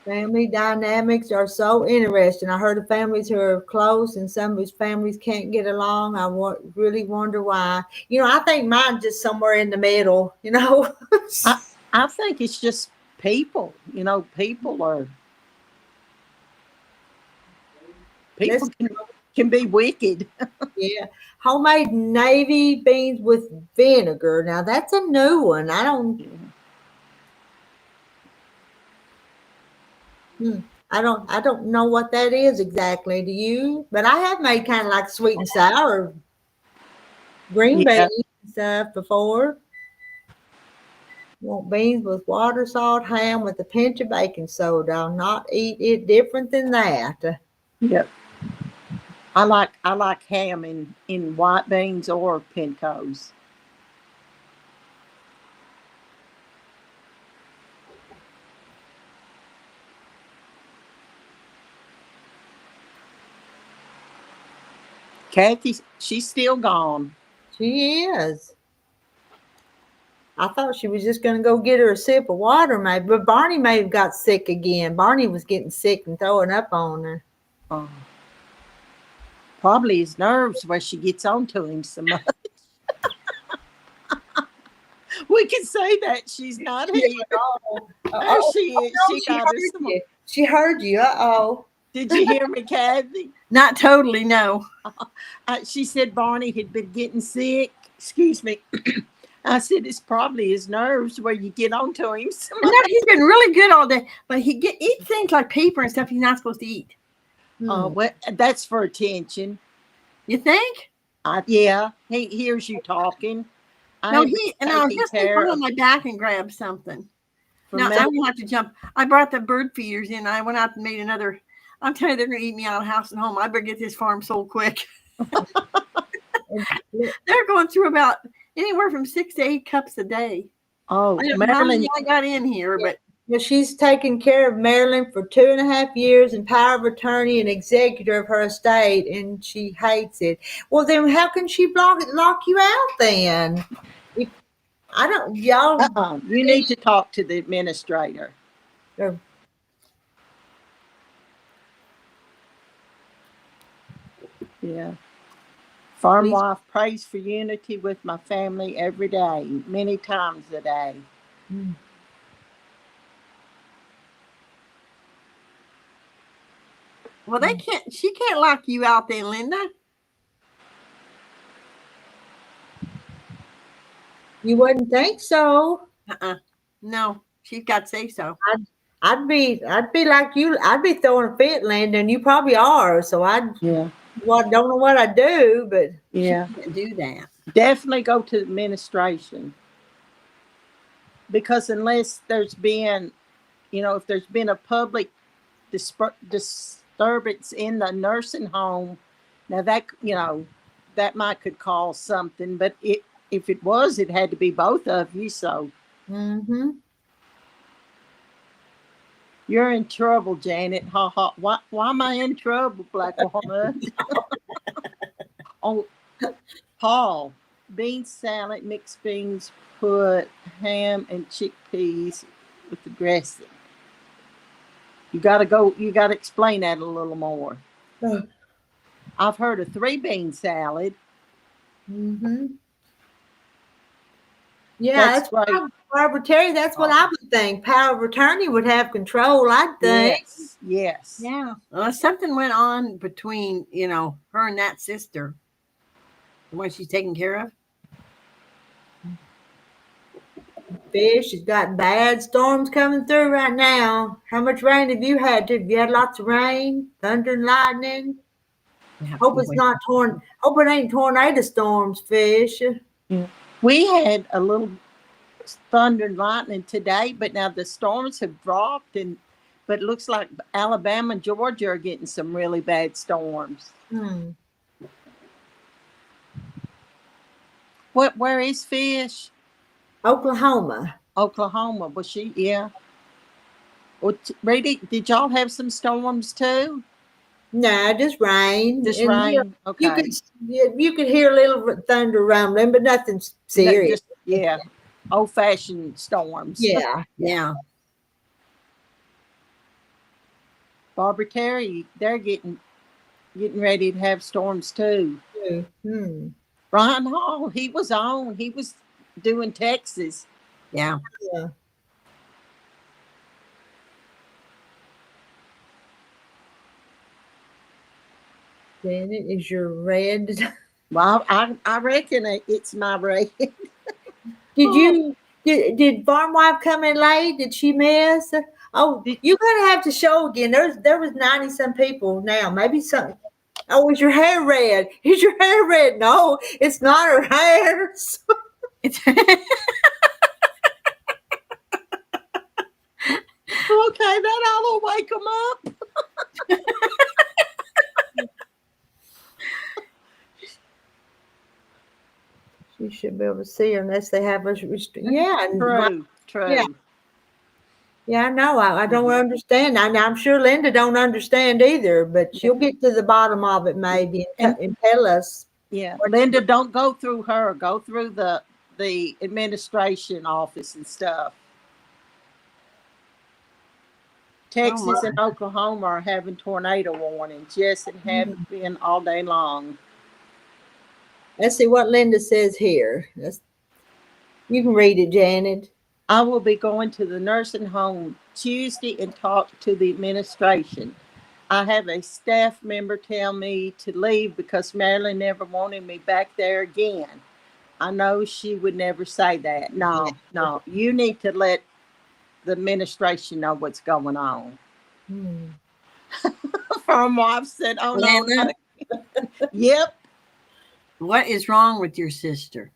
Family dynamics are so interesting. I heard of families who are close and some whose families can't get along. I really wonder why. I think mine's just somewhere in the middle, I think it's just people. People can be wicked. Yeah. Homemade navy beans with vinegar. Now that's a new one. I don't know what that is exactly. Do you? But I have made kind of like sweet and sour green beans and stuff before. Want beans with water, salt, ham with a pinch of baking soda. I'll not eat it different than that. Yep. I like ham in white beans or pintos. Kathy, she's still gone. She is. I thought she was just going to go get her a sip of water, maybe. But Barney may have got sick again. Barney was getting sick and throwing up on her. Oh, probably his nerves where she gets onto him so much. We can say that she's not here. There she is. No, She got us. She heard you. Uh-oh. Did you hear me, Kathy? Not totally, no. She said Barney had been getting sick. Excuse me. I said it's probably his nerves where you get onto him. So No, he's been really good all day, but he eats things like paper and stuff he's not supposed to eat. well, that's for attention. You think? Yeah, he hears you talking. No, he'll stay on my back and grab something. No, I won't have to jump. I brought the bird feeders in. I went out and made another. I'm telling you, they're going to eat me out of house and home. I better get this farm sold quick. They're going through about anywhere from 6 to 8 cups a day. Oh, I don't know how many I got in here, but well, she's taken care of Marilyn for 2.5 years and power of attorney and executor of her estate, and she hates it. Well, then how can she lock you out then? I don't, y'all. You need to talk to the administrator. Yeah. Farm wife prays for unity with my family every day, many times a day. Well, she can't lock you out there, Linda. You wouldn't think so. No, she's got to say so. I'd be like you. I'd be throwing a fit, Linda, and you probably are. So don't know what I do, but she can't do that. Definitely go to administration, because unless there's been, if there's been a public disturbance in the nursing home, now that that might could cause something. But if it was, it had to be both of you. So. Mm-hmm. You're in trouble, Janet. Ha ha. Why am I in trouble, Black woman? Oh, Paul, bean salad, mixed beans, put ham and chickpeas with the dressing. You gotta explain that a little more. I've heard of 3 bean salad. Mm-hmm. Yeah, that's right. Barbara Terry, that's what I would think. Power of attorney would have control, I think. Yes. Yeah. Well, something went on between, her and that sister. The one she's taking care of. Fish has got bad storms coming through right now. How much rain have you had? Have you had lots of rain? Thunder and lightning? Hope it's not hope it ain't tornado storms, Fish. Yeah. We had a little thunder and lightning today, but now the storms have dropped, but it looks like Alabama and Georgia are getting some really bad storms. Where is Fish? Oklahoma. Was she? Yeah. Well, Rita, did y'all have some storms too? No, just rain. Just rain. Okay. You could hear a little thunder rumbling, but nothing serious. Old-fashioned storms. Yeah. Barbara Terry, they're getting ready to have storms too. Mm-hmm. Ron Hall, he was doing Texas. Yeah. Janet, is your red? Well, I reckon it's my red. Did Farm Wife come in late? Did she miss? Oh, you're gonna have to show again. There was 90-some people now. Maybe something. Oh, is your hair red? Is your hair red? No, it's not her hair. Okay, that'll wake them up. You should be able to see her unless they have us. Yeah, True. Yeah, I know. I don't understand. I'm sure Linda don't understand either, but she'll get to the bottom of it maybe and tell us. Yeah, Linda, don't go through her. Go through the the administration office and stuff. Texas and Oklahoma are having tornado warnings. Yes, and have been all day long. Let's see what Linda says here. You can read it, Janet. I will be going to the nursing home Tuesday and talk to the administration. I have a staff member tell me to leave because Marilyn never wanted me back there again. I know she would never say that. No. You need to let the administration know what's going on. Farm wife said, "Oh no." Yep. What is wrong with your sister?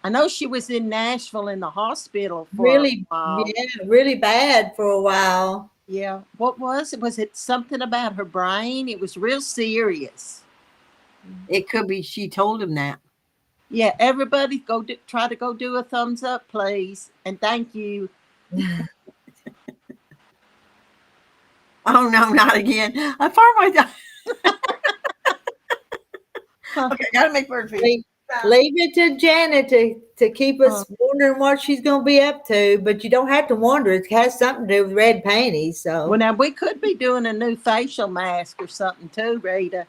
I know she was in Nashville in the hospital for really, a while. Yeah, really bad for a while. Yeah. What was it? Was it something about her brain? It was real serious. It could be she told him that. Yeah, everybody try to go do a thumbs up, please. And thank you. Oh, no, not again. I farm my Okay, gotta make bird feed. Leave it to Janet to keep us wondering what she's going to be up to, but you don't have to wonder. It has something to do with red panties. So, well, now we could be doing a new facial mask or something too, Rita.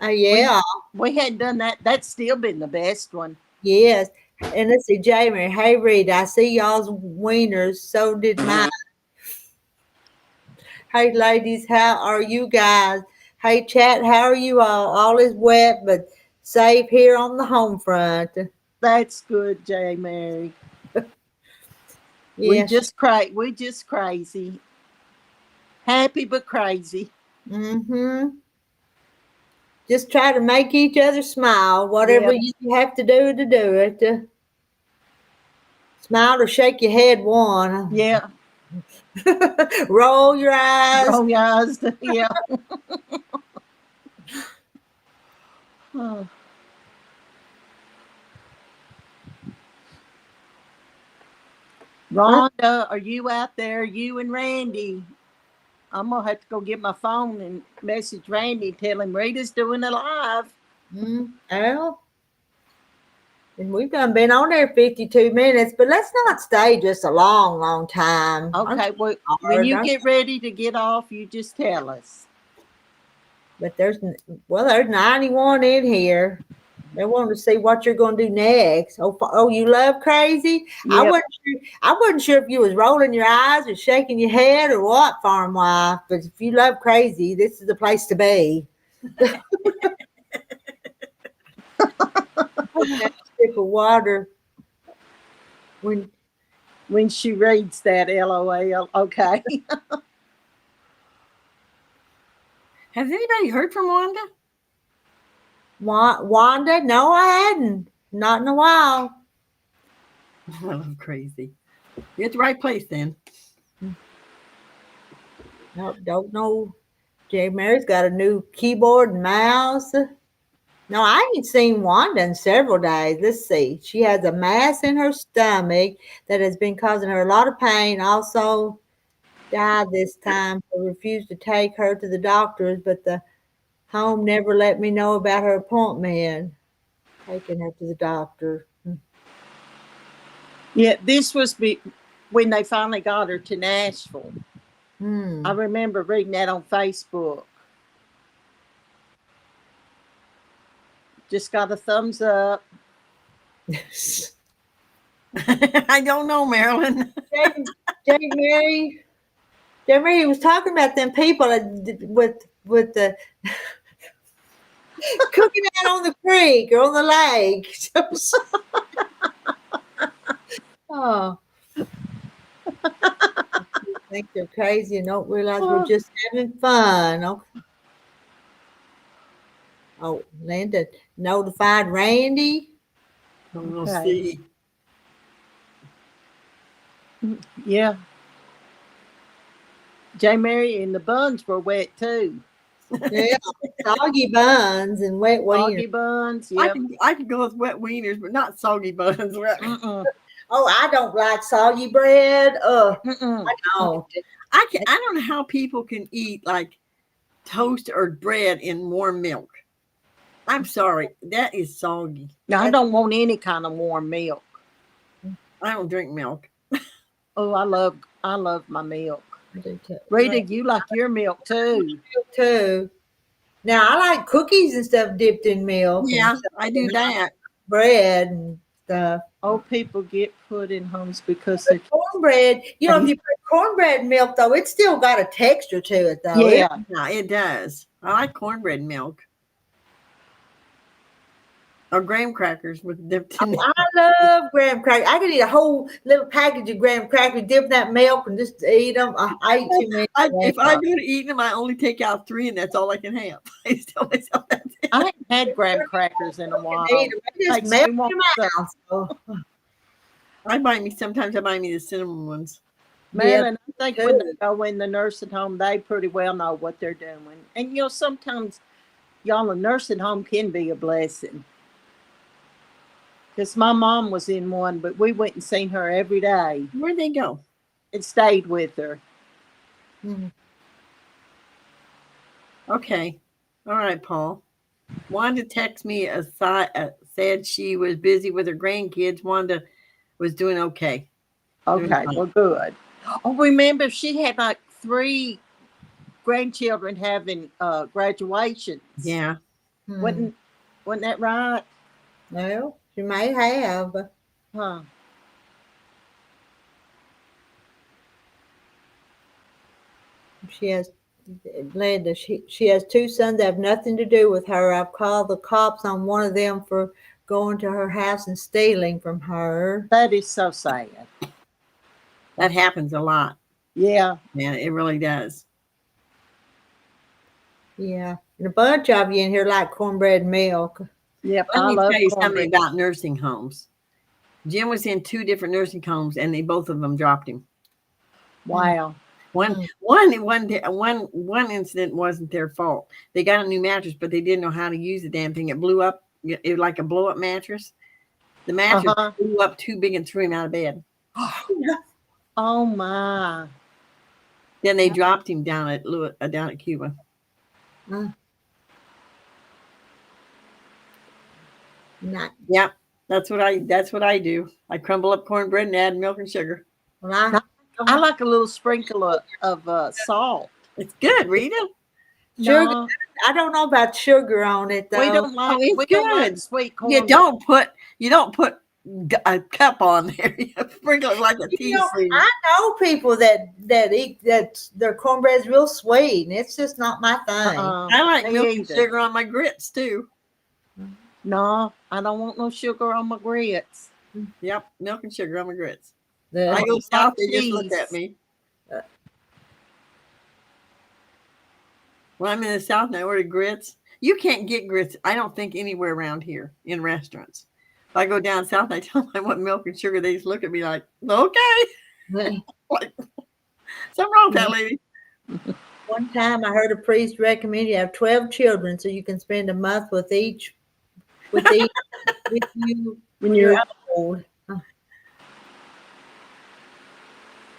Yeah, we hadn't done that. That's still been the best one. Yes, and let's see, Jamie. Hey, Rita, I see y'all's wieners. So did mine. Hey, ladies, how are you guys? Hey, chat, how are you all? All is wet, but safe here on the home front. That's good, J. Mary. Yes. We just crazy. Happy but crazy. Just try to make each other smile. Whatever you have to do it. Smile or shake your head one. Yeah. Roll your eyes. Roll your eyes. Yeah. Rhonda, are you out there? You and Randy. I'm going to have to go get my phone and message Randy and tell him Rita's doing a live. Well, and we've been on there 52 minutes, but let's not stay just a long time. Okay, well, when you get ready to get off, you just tell us. But there's 91 in here. They want to see what you're going to do next. Oh, you love crazy? Yep. I wasn't sure if you was rolling your eyes or shaking your head or what, farm wife. But if you love crazy, this is the place to be. Sip of water. When she reads that, LOL. Okay. Has anybody heard from Wanda? Wanda? No, I hadn't. Not in a while. Well, I'm crazy. You're at the right place then. No, don't know. J. Mary's got a new keyboard and mouse. No, I ain't seen Wanda in several days. Let's see. She has a mass in her stomach that has been causing her a lot of pain. Also died this time. I refused to take her to the doctors, but the home never let me know about her appointment. Taking her to the doctor. Yeah, this was when they finally got her to Nashville. I remember reading that on Facebook. Just got a thumbs up. I don't know, Marilyn. J. Mary was talking about them people with the cooking out on the creek or on the lake. Oh. I think they're crazy and don't realize we're just having fun. Oh, Linda notified Randy. We'll see. Yeah. J. Mary and the buns were wet too. Yeah, soggy buns and wet wieners. Soggy buns, yeah. I could go with wet wieners, but not soggy buns. Oh, I don't like soggy bread. I don't. I don't know how people can eat like toast or bread in warm milk. I'm sorry. That is soggy. Now, I don't want any kind of warm milk. I don't drink milk. Oh, I love my milk. I do too. Rita, you like your milk too. Milk too. Now I like cookies and stuff dipped in milk. Yeah, and stuff, I do that. bread and stuff. Old people get put in homes because they Cornbread, if you put cornbread milk though, it's still got a texture to it though. yeah. Yeah, it does. I like cornbread milk. Or graham crackers with dipped in. I love graham crackers. I could eat a whole little package of graham crackers, dip in that milk, and just eat them. I eat too many. If I go to eat them, I only take out 3, and that's all I can have. I just tell myself that. I haven't had graham crackers in a while. Eat 'em. They just Makes melt me in want your some. mouth. So, Sometimes I buy me the cinnamon ones. Marilyn, I think when good. they go in the nursing home, they pretty well know what they're doing. And sometimes y'all, a nursing home can be a blessing. Because my mom was in one, but we went and seen her every day Where'd they go? and stayed with her. Mhm. Okay. All right, Paul. Wanda texted me said she was busy with her grandkids. Wanda was doing okay. Okay, well, good. Oh, remember, she had like 3 grandchildren having graduations. Yeah. Wasn't that right? No, she may have. Huh. She has Linda. She has 2 sons that have nothing to do with her. I've called the cops on one of them for going to her house and stealing from her. That is so sad. That happens a lot. Yeah. Man, it really does. Yeah, and a bunch of you in here like cornbread milk. Yep. Let I me love tell you something cornbread. about nursing homes. Jim was in 2 different nursing homes, and both of them dropped him. Wow. One incident wasn't their fault. They got a new mattress, but they didn't know how to use the damn thing. It blew up. It was like a blow up mattress. The mattress blew up too big and threw him out of bed. Oh my. Then they dropped him down at Cuba. Not, Yep, that's what I do. I crumble up cornbread and add milk and sugar. well, I like a little sprinkle of salt. It's good, Rita. sugar. No, I don't know about sugar on it though. we don't like. it's We don't like good. sweet corn. You don't put a cup on there. You sprinkle it like a teaspoon. I know people that eat that their cornbread's real sweet, and it's just not my thing. I like me milk and either. sugar on my grits too. No, I don't want no sugar on my grits. Yep, milk and sugar on my grits. The- I go south, they just cheese. look at me. When I'm in the South and I order grits, you can't get grits, I don't think, anywhere around here in restaurants. If I go down south and I tell them I want milk and sugar, they just look at me like, okay. Like, something wrong with that lady. One time I heard a priest recommend you have 12 children so you can spend a month with each with you when you're old.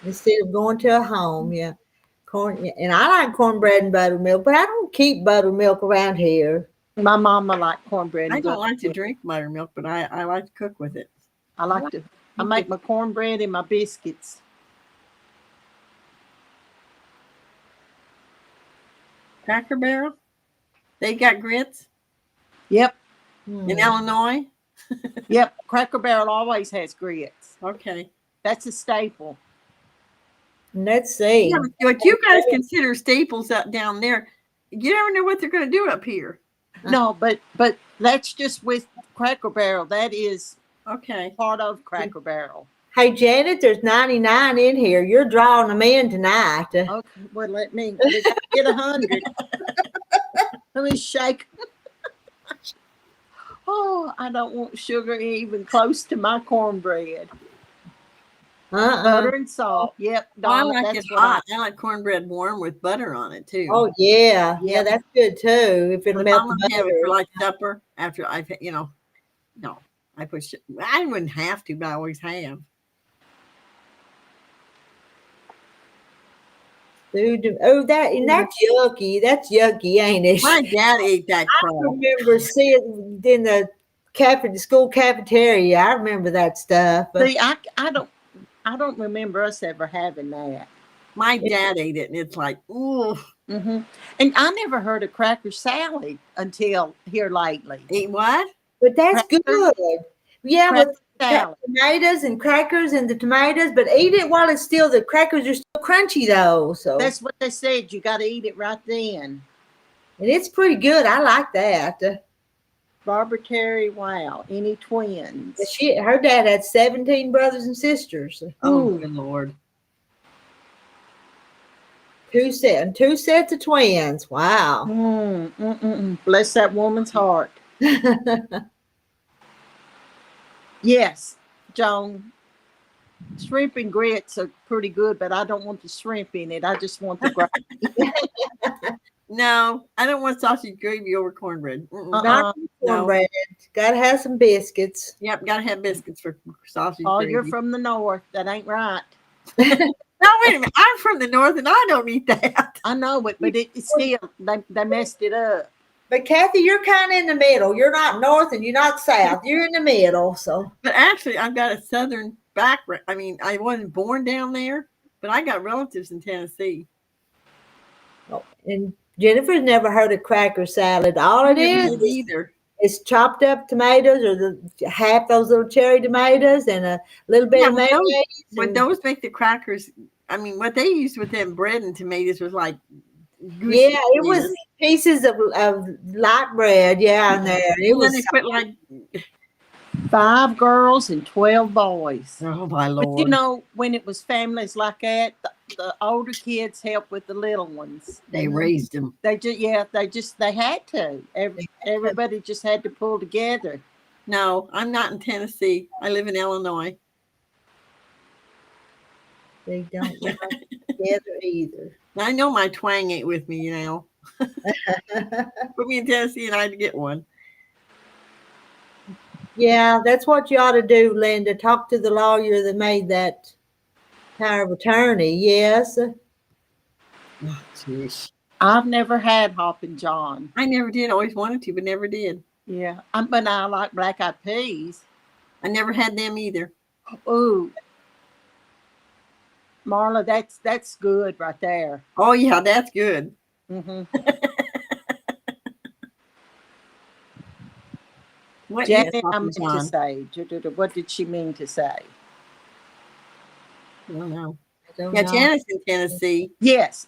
Instead of going to a home, yeah. And I like cornbread and buttermilk, but I don't keep buttermilk around here. My mama liked cornbread. I and don't like to buttermilk. drink buttermilk, but I like to cook with it. I like to. I make my cornbread and my biscuits. Cracker Barrel? They got grits Yep. in Illinois? Yep. Cracker Barrel always has grits. Okay. That's a staple. Let's see. Yeah, what you guys consider staples up down there, you never know what they're going to do up here. No, but that's just with Cracker Barrel. That is Okay. part of Cracker Barrel. Hey, Janet, there's 99 in here. You're drawing them in tonight. Okay, well, let me get 100. Let me shake. Oh, I don't want sugar even close to my cornbread. Butter and salt. Yep, Well, I Donna, like that's it what hot. I like cornbread warm with butter on it too. Oh, yeah. Yeah, Yeah. that's good too. If it'll If melt I'm the gonna have it butter. for like supper after no, I put. I wouldn't have to, but I always have. Oh, that's yucky. That's yucky, ain't it? My dad ate that I crap. remember seeing in the school cafeteria. I remember that stuff. But See, I don't remember us ever having that. My dad ate it, and it's like, ooh. Mm-hmm. And I never heard of cracker salad until here lately. Eat what? but that's Cracker- good. Yeah, cracker with salad. tomatoes and crackers and the tomatoes, but eat it while it's still the crackers are still crunchy though. So That's what they said. You got to eat it right then. and it's pretty good. I like that. Barbara Terry, wow. Any twins? Her dad had 17 brothers and sisters. Oh, Ooh. good Lord. Two sets of twins. Wow. Bless that woman's heart. Yes, Joan. Shrimp and grits are pretty good, but I don't want the shrimp in it. I just want the gravy. No, I don't want sausage gravy over cornbread. Not No. cornbread. Gotta have some biscuits. Yep, gotta have biscuits for sausage Oh, gravy. you're from the north. That ain't right. No, wait a minute. I'm from the north, and I don't eat that. I know it, but it's still they messed it up. But Kathy, you're kind of in the middle. You're not north and you're not south. You're in the middle. So But actually, I've got a southern background. I mean, I wasn't born down there, but I got relatives in Tennessee. and Jennifer's never heard of cracker salad. All it Never did is either. is chopped up tomatoes or half those little cherry tomatoes and a little bit Yeah, of but those- mayonnaise. When and- those make the crackers, I mean, what they used with them bread and tomatoes was like goosey yeah, it tomatoes. was pieces of light bread. Yeah, in there. It And then was they put like, 5 girls and 12 boys. oh my But Lord. you know, when it was families like that, the older kids helped with the little ones. They raised them. They had to. Everybody just had to pull together. No, I'm not in Tennessee. I live in Illinois. they don't like together either. I know my twang ain't with me, you know. Put me in Tennessee and I'd get one. Yeah, that's what you ought to do, Linda. Talk to the lawyer that made that power of attorney. Yes. Oh, jeez. I've never had Hoppin' John. I never did. Always wanted to, but never did. Yeah, but I like black eyed peas. I never had them either. Ooh, Marla, that's good right there. Oh yeah, that's good. Mm-hmm. What Janet, is I Hoppin' meant to John? say. What did she mean to say? I don't know. I don't Yeah, know. Janet's in Tennessee. Yes,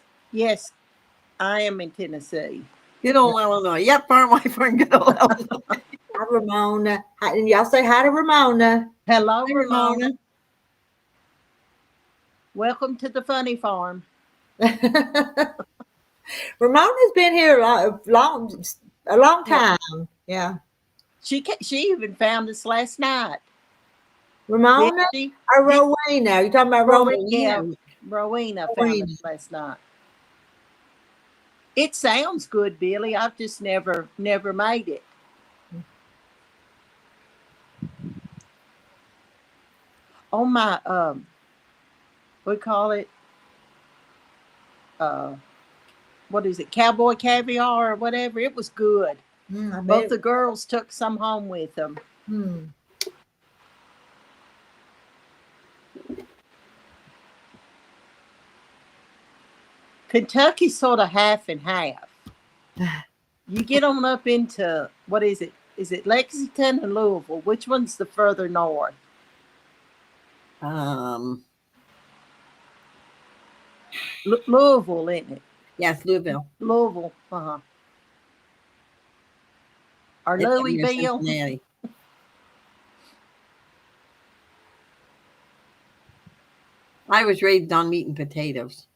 I am in Tennessee. Good old Illinois. Yep, farm wife from good old Illinois. Hi, Ramona. Hi, and y'all say hi to Ramona. Hello, Hi, Ramona. Ramona. Welcome to the funny farm. Ramona's been here a long time. Yeah. She even found us last night. Ramona Did she? or Rowena? You talking about Rowena? Yeah, Rowena found us last night. It sounds good, Billy. I've just never made it. On my we call it what is it, cowboy caviar or whatever. It was good. I Both bet. the girls took some home with them. Kentucky's sort of half and half. You get on up into, what is it? Is it Lexington and Louisville? Which one's the further north? Louisville, isn't it? Yes, Louisville. Louisville, uh-huh. Or It's near Louisville. Cincinnati. I was raised on meat and potatoes.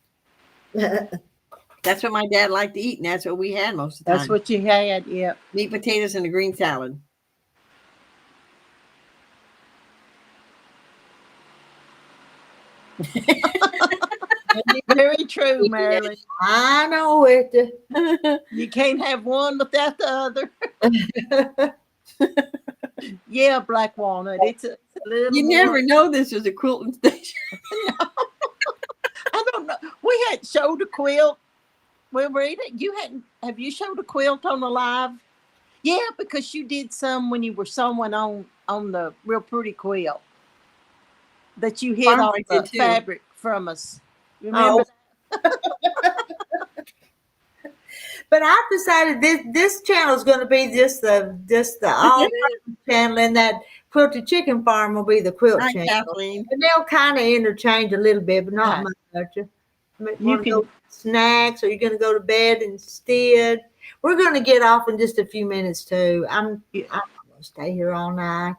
That's what my dad liked to eat, and that's what we had most of the time. That's what you had, yeah. Meat, potatoes, and a green salad. Very true, Marilyn. I know it. You can't have one without the other. Yeah, black walnut. It's a little You more- never know this was a quilting station. I don't know. We had showed a quilt. Well, Rita, have you showed a quilt on the live? Yeah, because you did some when you were sewing on the real pretty quilt that you hid all Barbara the did too. fabric from us. Remember? But I've decided this channel is going to be just the all channel, and that quilted chicken farm will be the quilt Hi, channel. Kathleen. And they'll kind of interchange a little bit, but not much. You want to go snacks, or you're going to go to bed instead? We're going to get off in just a few minutes too. I'm going to stay here all night.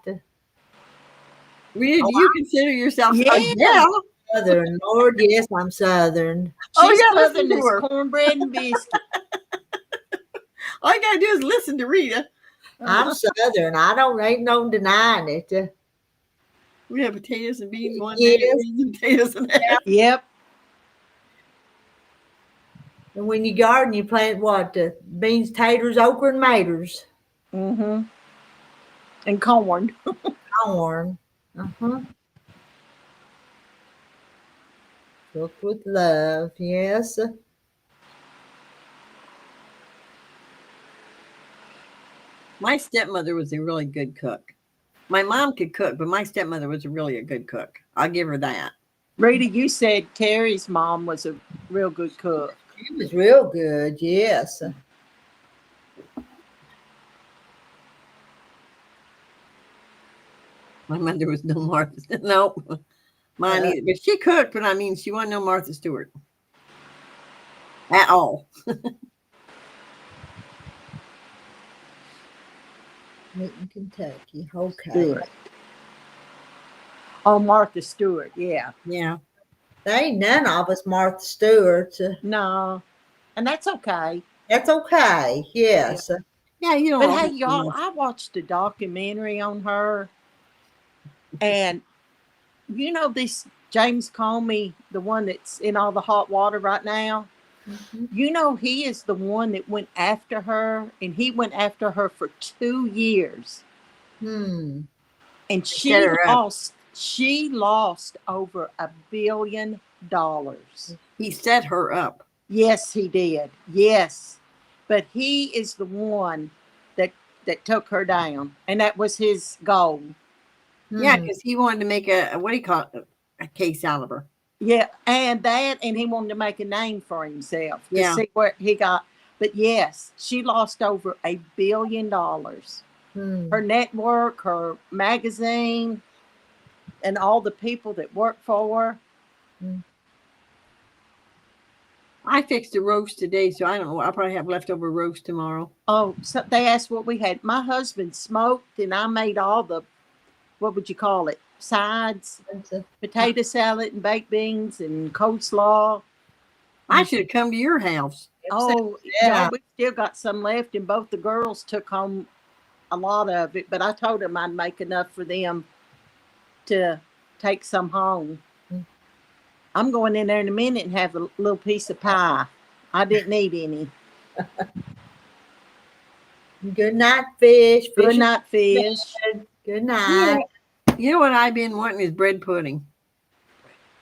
Rita, do you consider yourself? Yeah. Yeah. Southern, Lord, yes, I'm Southern. She's yeah, listen Southern to as her. cornbread and biscuit. All you gotta do is listen to Rita. I'm Southern. Ain't no denying it. We have potatoes and beans one Yes. day, and beans and potatoes the next. Yep. And when you garden, you plant what? Beans, taters, okra, and maters. Mm-hmm. And corn. Corn. Cooked with love, yes. My stepmother was a really good cook. My mom could cook, but my stepmother was really a good cook. I'll give her that. Rita, you said Terry's mom was a real good cook. She was real good, yes. My mother was no Martha. No, mine either. But she cooked, but I mean, she wasn't no Martha Stewart at all. Newton, Kentucky. Okay. Stewart. Oh, Martha Stewart, yeah. Yeah. There ain't none of us Martha Stewart. No. And that's okay. That's okay, yes. Yeah, you know. But hey, y'all, I watched a documentary on her. And you know this James Comey, the one that's in all the hot water right now? Mm-hmm. You know, he is the one that went after her, and he went after her for 2 years. Hmm. And she lost over $1 billion. He set her up. Yes, he did. Yes. But he is the one that took her down. And that was his goal. Yeah, because he wanted to make a what do you call it? A case out of her. Yeah, and he wanted to make a name for himself. Yeah. See where he got. But yes, she lost over $1 billion. Her network, her magazine, and all the people that work for her. I fixed a roast today, so I don't know. I'll probably have leftover roast tomorrow. Oh, so they asked what we had. My husband smoked, and I made all the, what would you call it? Sides, potato salad and baked beans and coleslaw. I should have come to your house. Oh, yeah. We still got some left, and both the girls took home a lot of it, but I told them I'd make enough for them to take some home. I'm going in there in a minute and have a little piece of pie. I didn't eat any. Good night, fish. Good night, fish. Good night. You know what I've been wanting is bread pudding.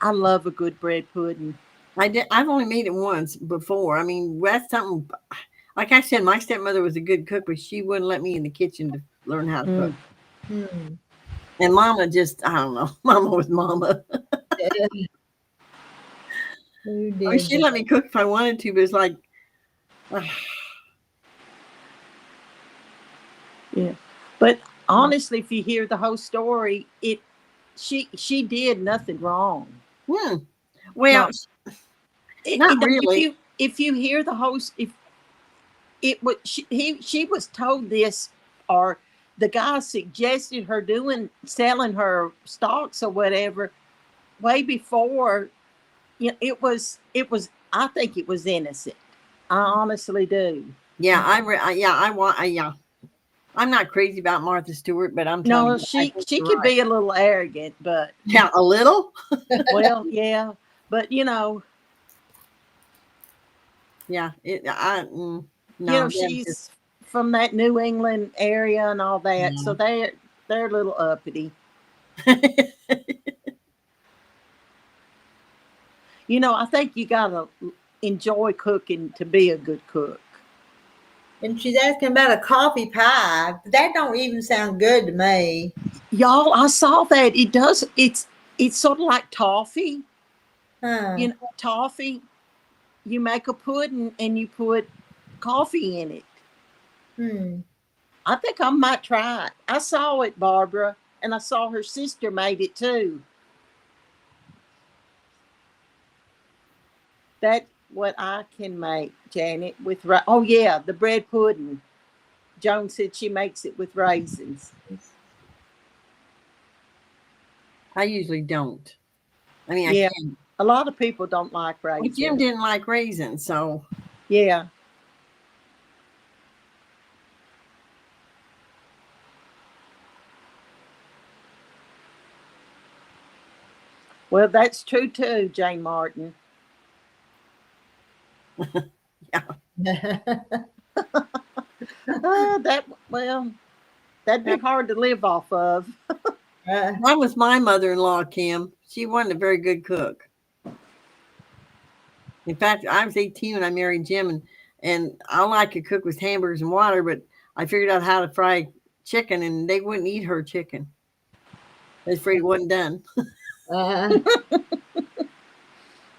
I love a good bread pudding. I've only made it once before. I mean, that's something. Like I said, my stepmother was a good cook, but she wouldn't let me in the kitchen to learn how to cook. And Mama just, I don't know. Mama was Mama. She let me cook if I wanted to, but it's like, yeah. But honestly, if you hear the whole story, she did nothing wrong. Well, not really. If you hear the whole, if it was she was told this, or the guy suggested her selling her stocks or whatever, way before. You know, it was. I think it was innocent. I honestly do. Yeah, I'm not crazy about Martha Stewart, but I'm telling you, she could be a little arrogant, but yeah, a little. Well, yeah, but you know, yeah, you know, she's from that New England area and all that, so they're a little uppity. I think you gotta enjoy cooking to be a good cook. And she's asking about a coffee pie. That don't even sound good to me. Y'all, I saw that. It does. It's sort of like toffee. Huh. Toffee. You make a pudding and you put coffee in it. Hmm. I think I might try it. I saw it, Barbara, and I saw her sister made it too. That's what I can make, Janet, with oh yeah, the bread pudding. Joan said she makes it with raisins. I usually don't. I mean, I Yeah, can. a lot of people don't like Well, raisins. Jim didn't like raisins, so Yeah. Well, that's true too, Jane Martin. That'd be hard to live off of. that was my mother-in-law, Kim. She wasn't a very good cook. In fact, I was 18 when I married Jim, and all I could cook was hamburgers and water, but I figured out how to fry chicken, and they wouldn't eat her chicken. They was afraid it wasn't done.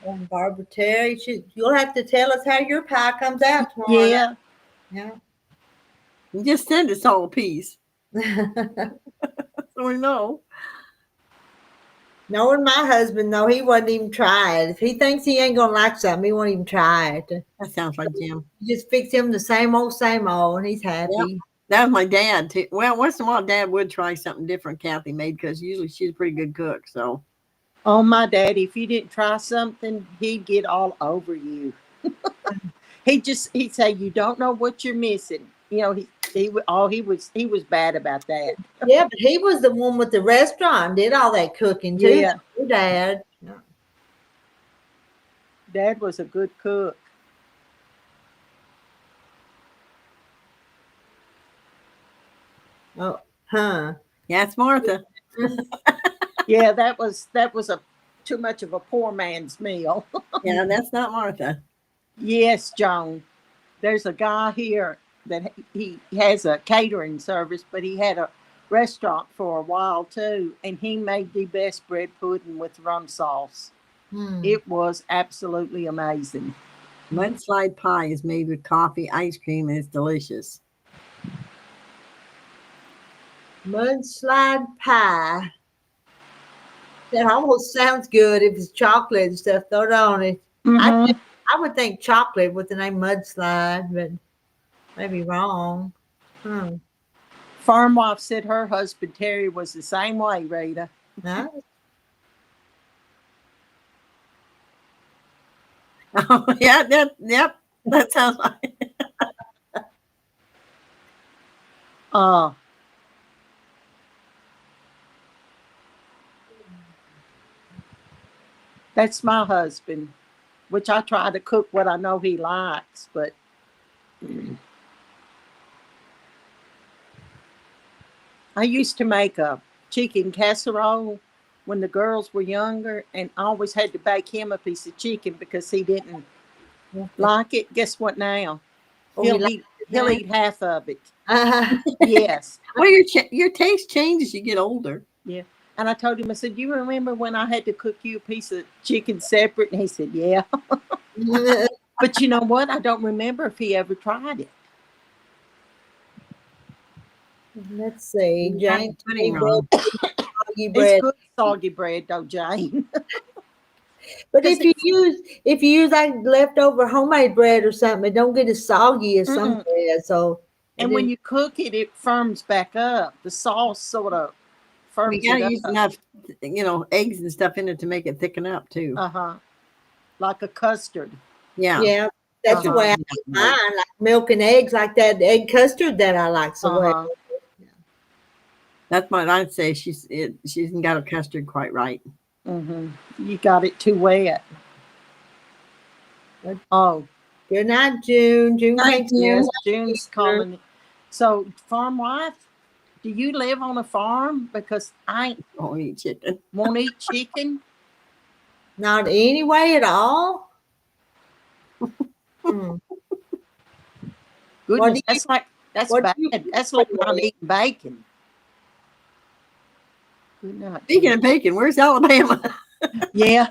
And Barbara Terry, you'll have to tell us how your pie comes out tomorrow. Yeah. Yeah. And just send us all a piece. So we know. Knowing my husband, though, he wouldn't even try it. If he thinks he ain't gonna like something, he won't even try it. That sounds like Jim. You just fix him the same old, and he's happy. Yep. That was my dad too. Well, once in a while, Dad would try something different Kathy made because usually she's a pretty good cook. So, oh my daddy, if you didn't try something, he'd get all over you. He'd say, "You don't know what you're missing." He was bad about that. Yeah, but he was the one with the restaurant, did all that cooking too. Yeah. Your dad. Dad was a good cook. Oh, huh. yeah, it's Martha. Yeah, that was too much of a poor man's meal. Yeah, that's not Martha. Yes, Joan. There's a guy here that he has a catering service, but he had a restaurant for a while too, and he made the best bread pudding with rum sauce. It was absolutely amazing. Mudslide pie is made with coffee, ice cream, and it's delicious. Mudslide pie. That almost sounds good if it's chocolate and stuff, though, don't it? Mm-hmm. I would think chocolate with the name Mudslide, but maybe wrong. Farm wife said her husband Terry was the same way, Rita. No? Oh, yeah, that sounds like. That's my husband, which I try to cook what I know he likes, but I used to make a chicken casserole when the girls were younger, and I always had to bake him a piece of chicken because he didn't like it. Guess what now? He'll eat half of it. Yes. Well, your taste changes as you get older. Yeah. And I told him, I said, "You remember when I had to cook you a piece of chicken separate?" And he said, "Yeah." But you know what? I don't remember if he ever tried it. Let's see. Jane, soggy bread. It's good soggy bread, though, Jane. But if you use like leftover homemade bread or something, it don't get as soggy as some bread. So, and when you cook it, it firms back up. The sauce sort of firms. You gotta use enough, eggs and stuff in it to make it thicken up too. Like a custard. Yeah. Yeah. That's the way I make mine, like milk and eggs, like that egg custard that I like so well. That's what I'd say. She hasn't got her custard quite right. You got it too wet. Oh, good night, June. June's calling. So, farm wife, do you live on a farm? Because I won't eat chicken. Won't eat chicken. Not any way at all? Hmm. What do Goodness, that's what bad. do you That's like not eating bacon. Good night, Speaking Jen. of bacon, where's Alabama? Yeah,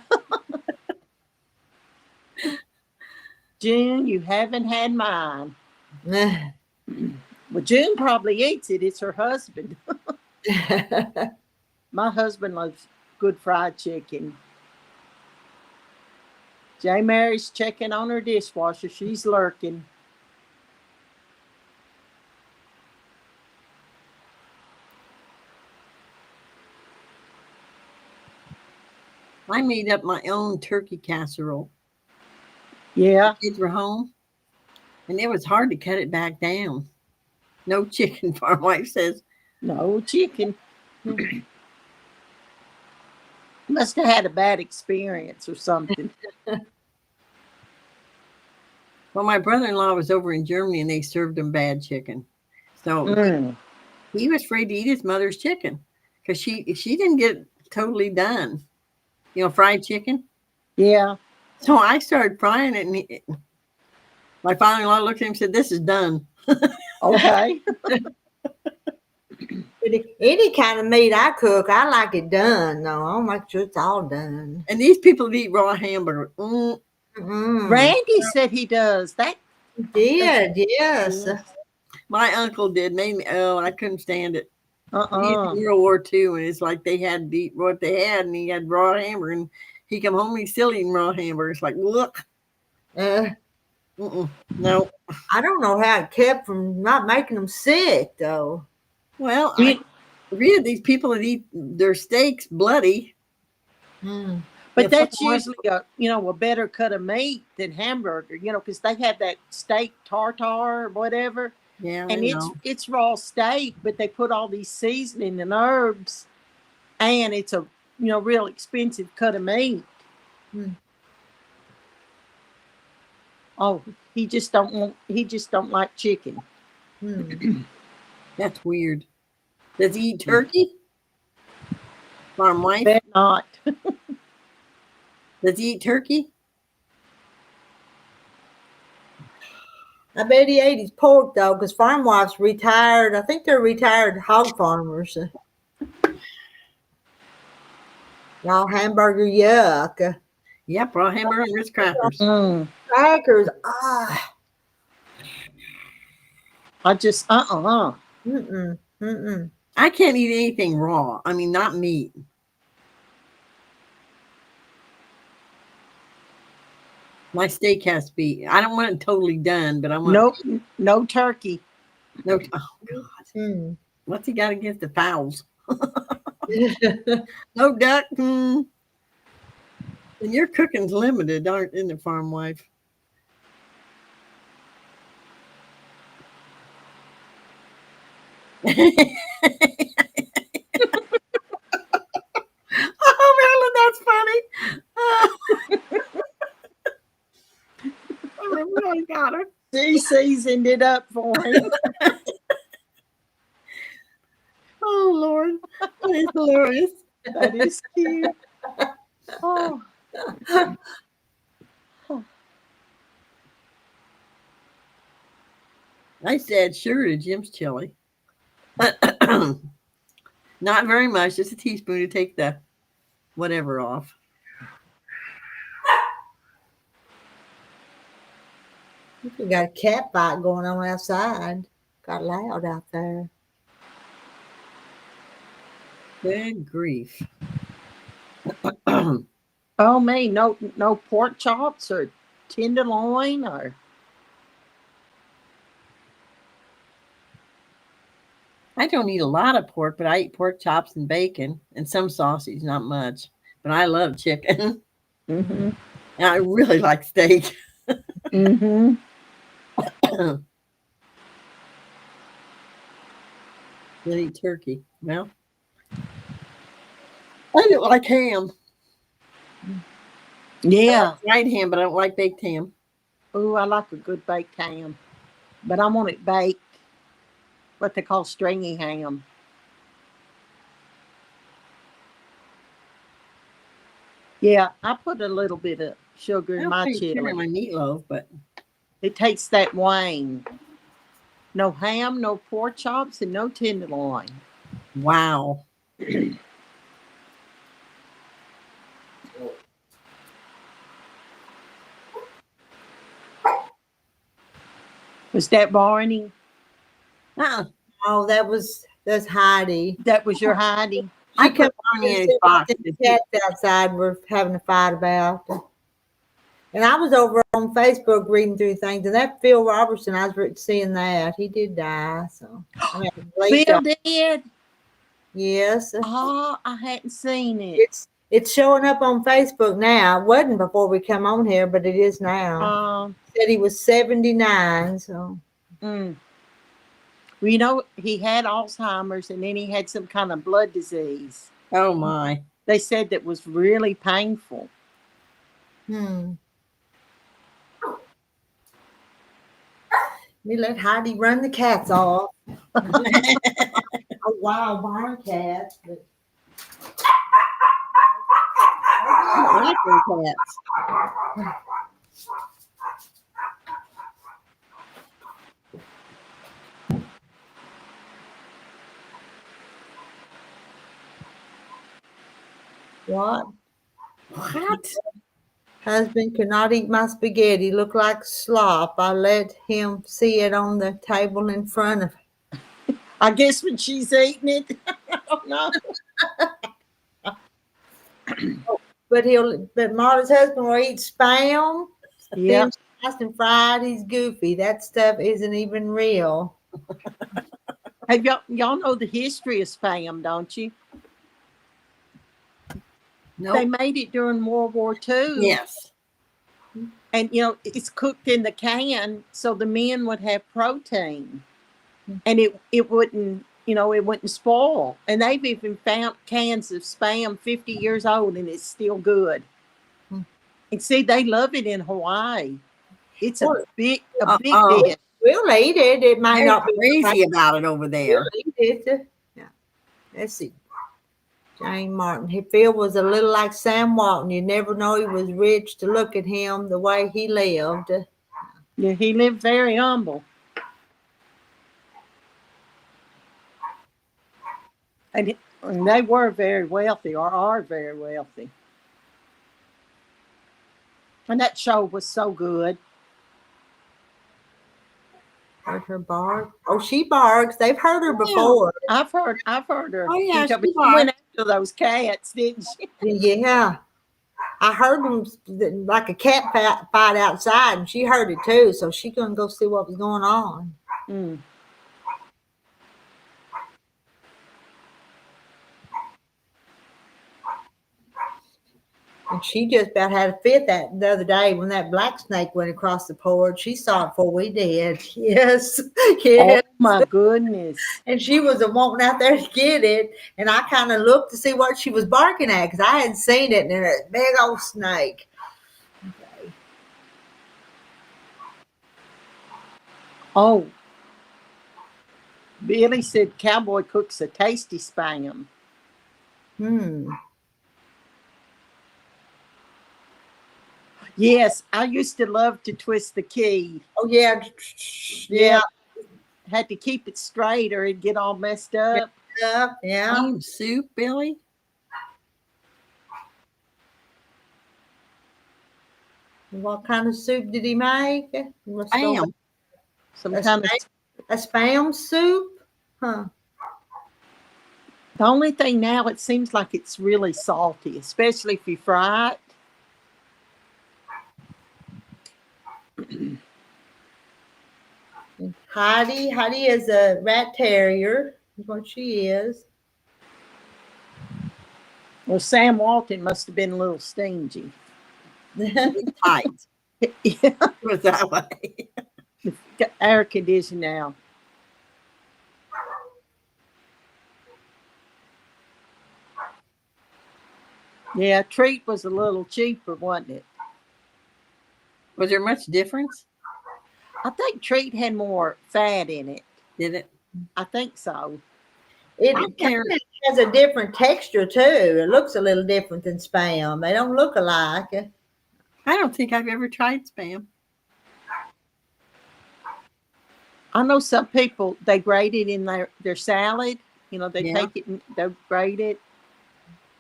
June, you haven't had mine. Well, June probably eats it. It's her husband. My husband loves good fried chicken. J. Mary's checking on her dishwasher. She's lurking. I made up my own turkey casserole. Yeah. The kids were home, and it was hard to cut it back down. No chicken, our wife says. No chicken. Must have had a bad experience or something. Well, my brother-in-law was over in Germany, and they served him bad chicken. So Mm. he was afraid to eat his mother's chicken because she didn't get totally done. Fried chicken. Yeah. So I started frying it, and my father-in-law looked at him and said, "This is done." Okay. Any kind of meat I cook, I like it done. No, I don't make sure it's all done. And these people eat raw hamburger. Randy said he does. That He did, yes. My uncle did. Made me. Oh, I couldn't stand it. He's uh-uh. in World War II, and it's like they had to eat what they had, and he had raw hamburger, and he come home and he's still eating raw hamburger. It's like, look, no. I don't know how it kept from not making them sick, though. Well, I read these people that eat their steaks bloody. Mm. But that's usually a better cut of meat than hamburger, because they have that steak tartare or whatever. Yeah, And it's raw steak, but they put all these seasoning and herbs, and it's a real expensive cut of meat. Mm. Oh, he just don't like chicken. Mm. That's weird. Does he eat turkey? Farm wife? Bet not. Does he eat turkey? I bet he ate his pork, though, because farm wives retired. I think they're retired hog farmers. Raw hamburger, yuck. Yep, raw hamburger and Ritz crackers. Crackers, I just Mm-mm. I can't eat anything raw. I mean, not meat. My steak has to be. I don't want it totally done, but I want. Nope, no turkey. No. Oh God. Mm. What's he got against the fowls? No duck. And your cooking's limited, isn't it, farm wife? Oh, Marilyn, that's funny. I really got her. She seasoned it up for him. Oh, Lord. That is hilarious. That is cute. Oh. I said sure to Jim's chili. Not very much, just a teaspoon to take the whatever off. We got a cat fight going on outside. Got loud out there. Good grief. Oh me, no pork chops or tenderloin or I don't eat a lot of pork, but I eat pork chops and bacon and some sausage, not much. But I love chicken. mm-hmm. And I really like steak. Mm-hmm. Then eat turkey. Well, I don't like ham. Yeah. I like fried ham, but I don't like baked ham. Oh, I like a good baked ham. But I want it baked. What they call stringy ham. Yeah, I put a little bit of sugar I in don't my put sugar in chili. my meatloaf, but It takes that wang. No ham, no pork chops, and no tenderloin. wow. Was that Barney? Uh-uh. Oh, that's Heidi. That was your Heidi? I She put come Barney and in his said what box. the cats outside were having a fight about. And I was over on Facebook reading through things, and that Phil Robertson, I was seeing that he did die. So I mean, late Phil die. did? Yes, Oh, I hadn't seen it. it's showing up on Facebook now. It wasn't before we come on here, but it is now. Um, Said he was 79. So mm. Well, you know, he had Alzheimer's and then he had some kind of blood disease. Oh my. They said that was really painful. let me let Heidi run the cats off. A wild barn cat. But I don't like those cats. what? What? Husband could not eat my spaghetti. Looked like slop. I let him see it on the table in front of him. I guess when she's eating it, I don't know. But Marta's husband will eat spam. Yeah. Thin sliced and fried. He's goofy. That stuff isn't even real. Have y'all know the history of spam, don't you? No. They made it during World War II. Yes. And you know, it's cooked in the can so the men would have protein. And it wouldn't, you know, it wouldn't spoil. And they've even found cans of spam 50 years old and it's still good. And see, they love it in Hawaii. It's a big dish. We'll eat it. It might They're not be crazy about it over there. We'll eat it. Yeah. Let's see. Jane Martin. Phil was a little like Sam Walton. You never know he was rich to look at him the way he lived. Yeah, he lived very humble. And they were very wealthy or are very wealthy. And that show was so good. Heard her bark. Oh, she barks. They've heard her before. I've heard her. Oh, yeah, She she went after those cats, didn't she? Yeah. I heard them like a cat fight outside, and she heard it too. So she gonna go see what was going on. Mm. And she just about had a fit the other day when that black snake went across the porch. She saw it before we did. Yes. Yes. Oh my goodness. And she was wanting out there to get it. And I kind of looked to see what she was barking at because I hadn't seen it. And it's a big old snake. Okay. Oh. Billy said Cowboy cooks a tasty spam. Yes, I used to love to twist the key. Oh, yeah. Yeah. Had to keep it straight or it'd get all messed up. Yeah. Soup, Billy? What kind of soup did he make? Spam. Some kind of a spam soup? Huh. The only thing now, it seems like it's really salty, especially if you fry it. Heidi is a rat terrier, is what she is. Well, Sam Walton must have been a little stingy. Tight. Yeah. It was that way. Got air conditioning now. Yeah, Treat was a little cheaper, wasn't it? Was there much difference? I think Treat had more fat in it. Did it? I think so. It I kind of has a different texture too. It looks a little different than Spam. They don't look alike. I don't think I've ever tried Spam. I know some people, they grate it in their salad. You know, they Yeah. take it and they grate it.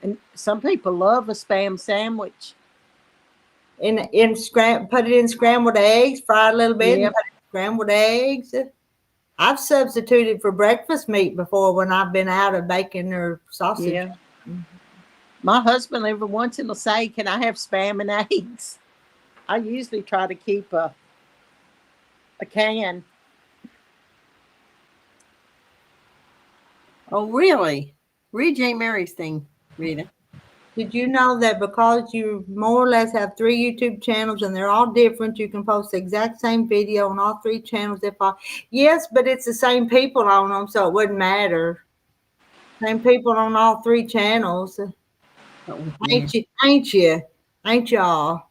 And some people love a Spam sandwich. Put it in scrambled eggs, fry it a little bit, Yep. and put it in scrambled eggs. I've substituted for breakfast meat before when I've been out of bacon or sausage. Yeah. My husband every once in a while say, "Can I have Spam and eggs?" I usually try to keep a can. Oh, really? Read J. Mary's thing, Rita. Did you know that because you more or less have 3 YouTube channels and they're all different, you can post the exact same video on all 3 channels? Yes, but it's the same people on them, so it wouldn't matter. Same people on all 3 channels. Oh, Ain't you? Ain't you? Ain't y'all?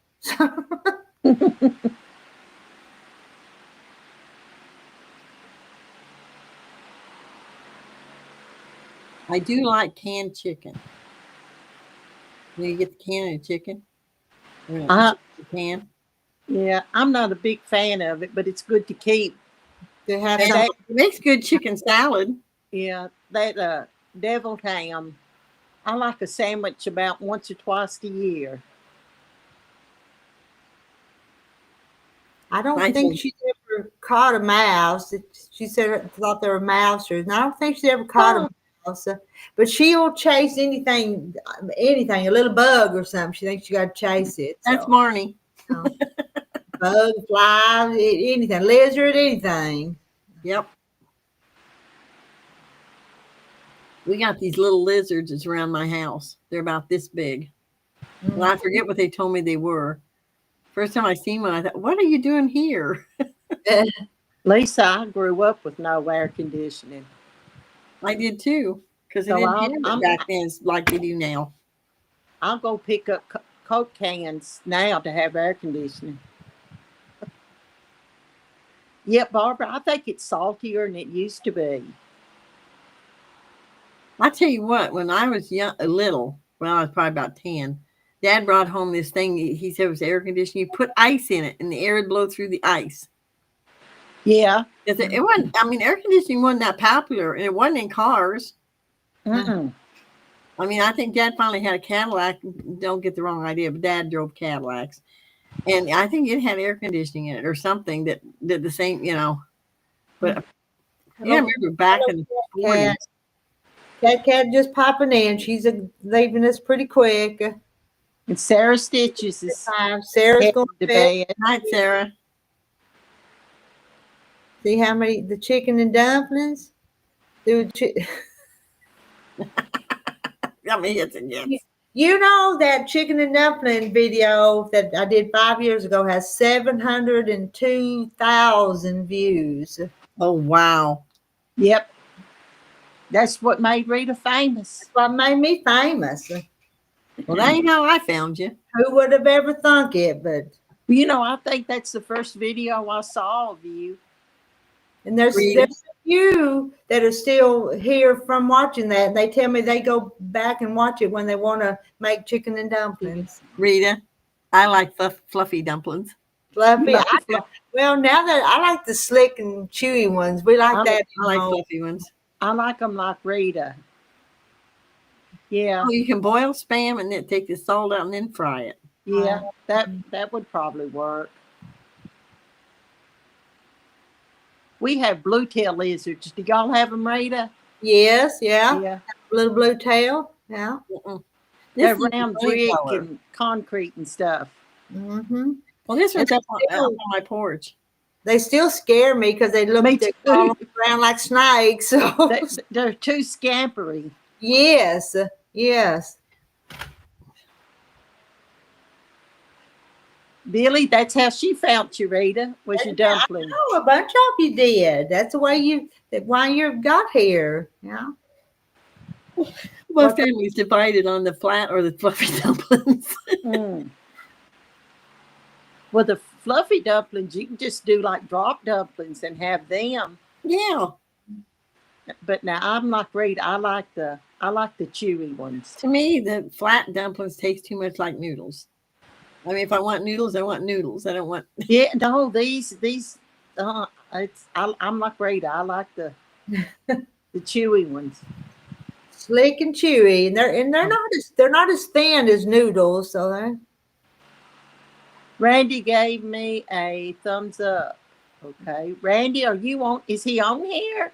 I do like canned chicken. You get the can of chicken? The can? Yeah, I'm not a big fan of it, but it's good to keep. To have And some, it makes good chicken salad. Yeah, that deviled ham. I like a sandwich about once or twice a year. I don't I think think- she's ever caught a mouse. She thought they were mousers, and I don't think she's ever caught a mouse. But she'll chase anything, a little bug or something. She thinks you got to chase it. That's So, Marnie. bug, fly, anything, lizard, anything. Yep. We got these little lizards that's around my house. They're about this big. Well, I forget what they told me they were. First time I seen one, I thought, what are you doing here? Lisa, I grew up with no air conditioning. I did too. Because they So didn't have it back then like they do now. I'll go pick up Coke cans now to have air conditioning. Yep, Barbara, I think it's saltier than it used to be. I tell you what, when I was little, well, I was probably about 10, Dad brought home this thing. He said it was air conditioning. You put ice in it, and the air would blow through the ice. Yeah. It wasn't. I mean, air conditioning wasn't that popular, and it wasn't in cars. Mm-mm. I mean, I think Dad finally had a Cadillac. Don't get the wrong idea, but Dad drove Cadillacs, and I think it had air conditioning in it or something that did the same. But yeah, I remember back in the 40s. Cat just popping in. She's leaving us pretty quick. And Sarah Stitches is Sarah's going to to bed. bed. Good night, Sarah. See how many the chicken and dumplings? I mean, yes and yes. You know that chicken and dumpling video that I did 5 years ago has 702,000 views. Oh, wow. Yep. That's what made Rita famous. That's what made me famous. Well, that ain't how I found you. Who would have ever thunk it? But You know, I think that's the first video I saw of you. and there's a few that are still here from watching that. They tell me they go back and watch it when they want to make chicken and dumplings. Rita, I like fluffy dumplings. Fluffy. Well, now that I like the slick and chewy ones, we like that. I like fluffy ones. I like them like Rita. Yeah. Oh, you can boil Spam and then take the salt out and then fry it. Yeah, that would probably work. We have blue tail lizards. Do y'all have them, Rita? Yes, yeah. Yeah. Little blue tail. Yeah. They're This is around a green brick color. and concrete and stuff. Mm-hmm. Well, this one's up on my porch. They still scare me because they look Me they too. crawl around like snakes. So They're too scampery. yes, yes. Billy, that's how she found you, Rita, was your dumpling. Oh, a bunch of you did. That's the way why you got here. Yeah. My family's divided on the flat or the fluffy dumplings. Mm. Well, the fluffy dumplings, you can just do like drop dumplings and have them. Yeah. But now I'm like Rita. I like the I like the chewy ones. To me, the flat dumplings taste too much like noodles. I mean, if I want noodles, I want noodles. I don't want. Yeah, no, these I'm like Rita. I like the chewy ones. Slick and chewy, and they're not as thin as noodles, so they. Randy gave me a thumbs up. Okay, Randy, are you on? Is he on here?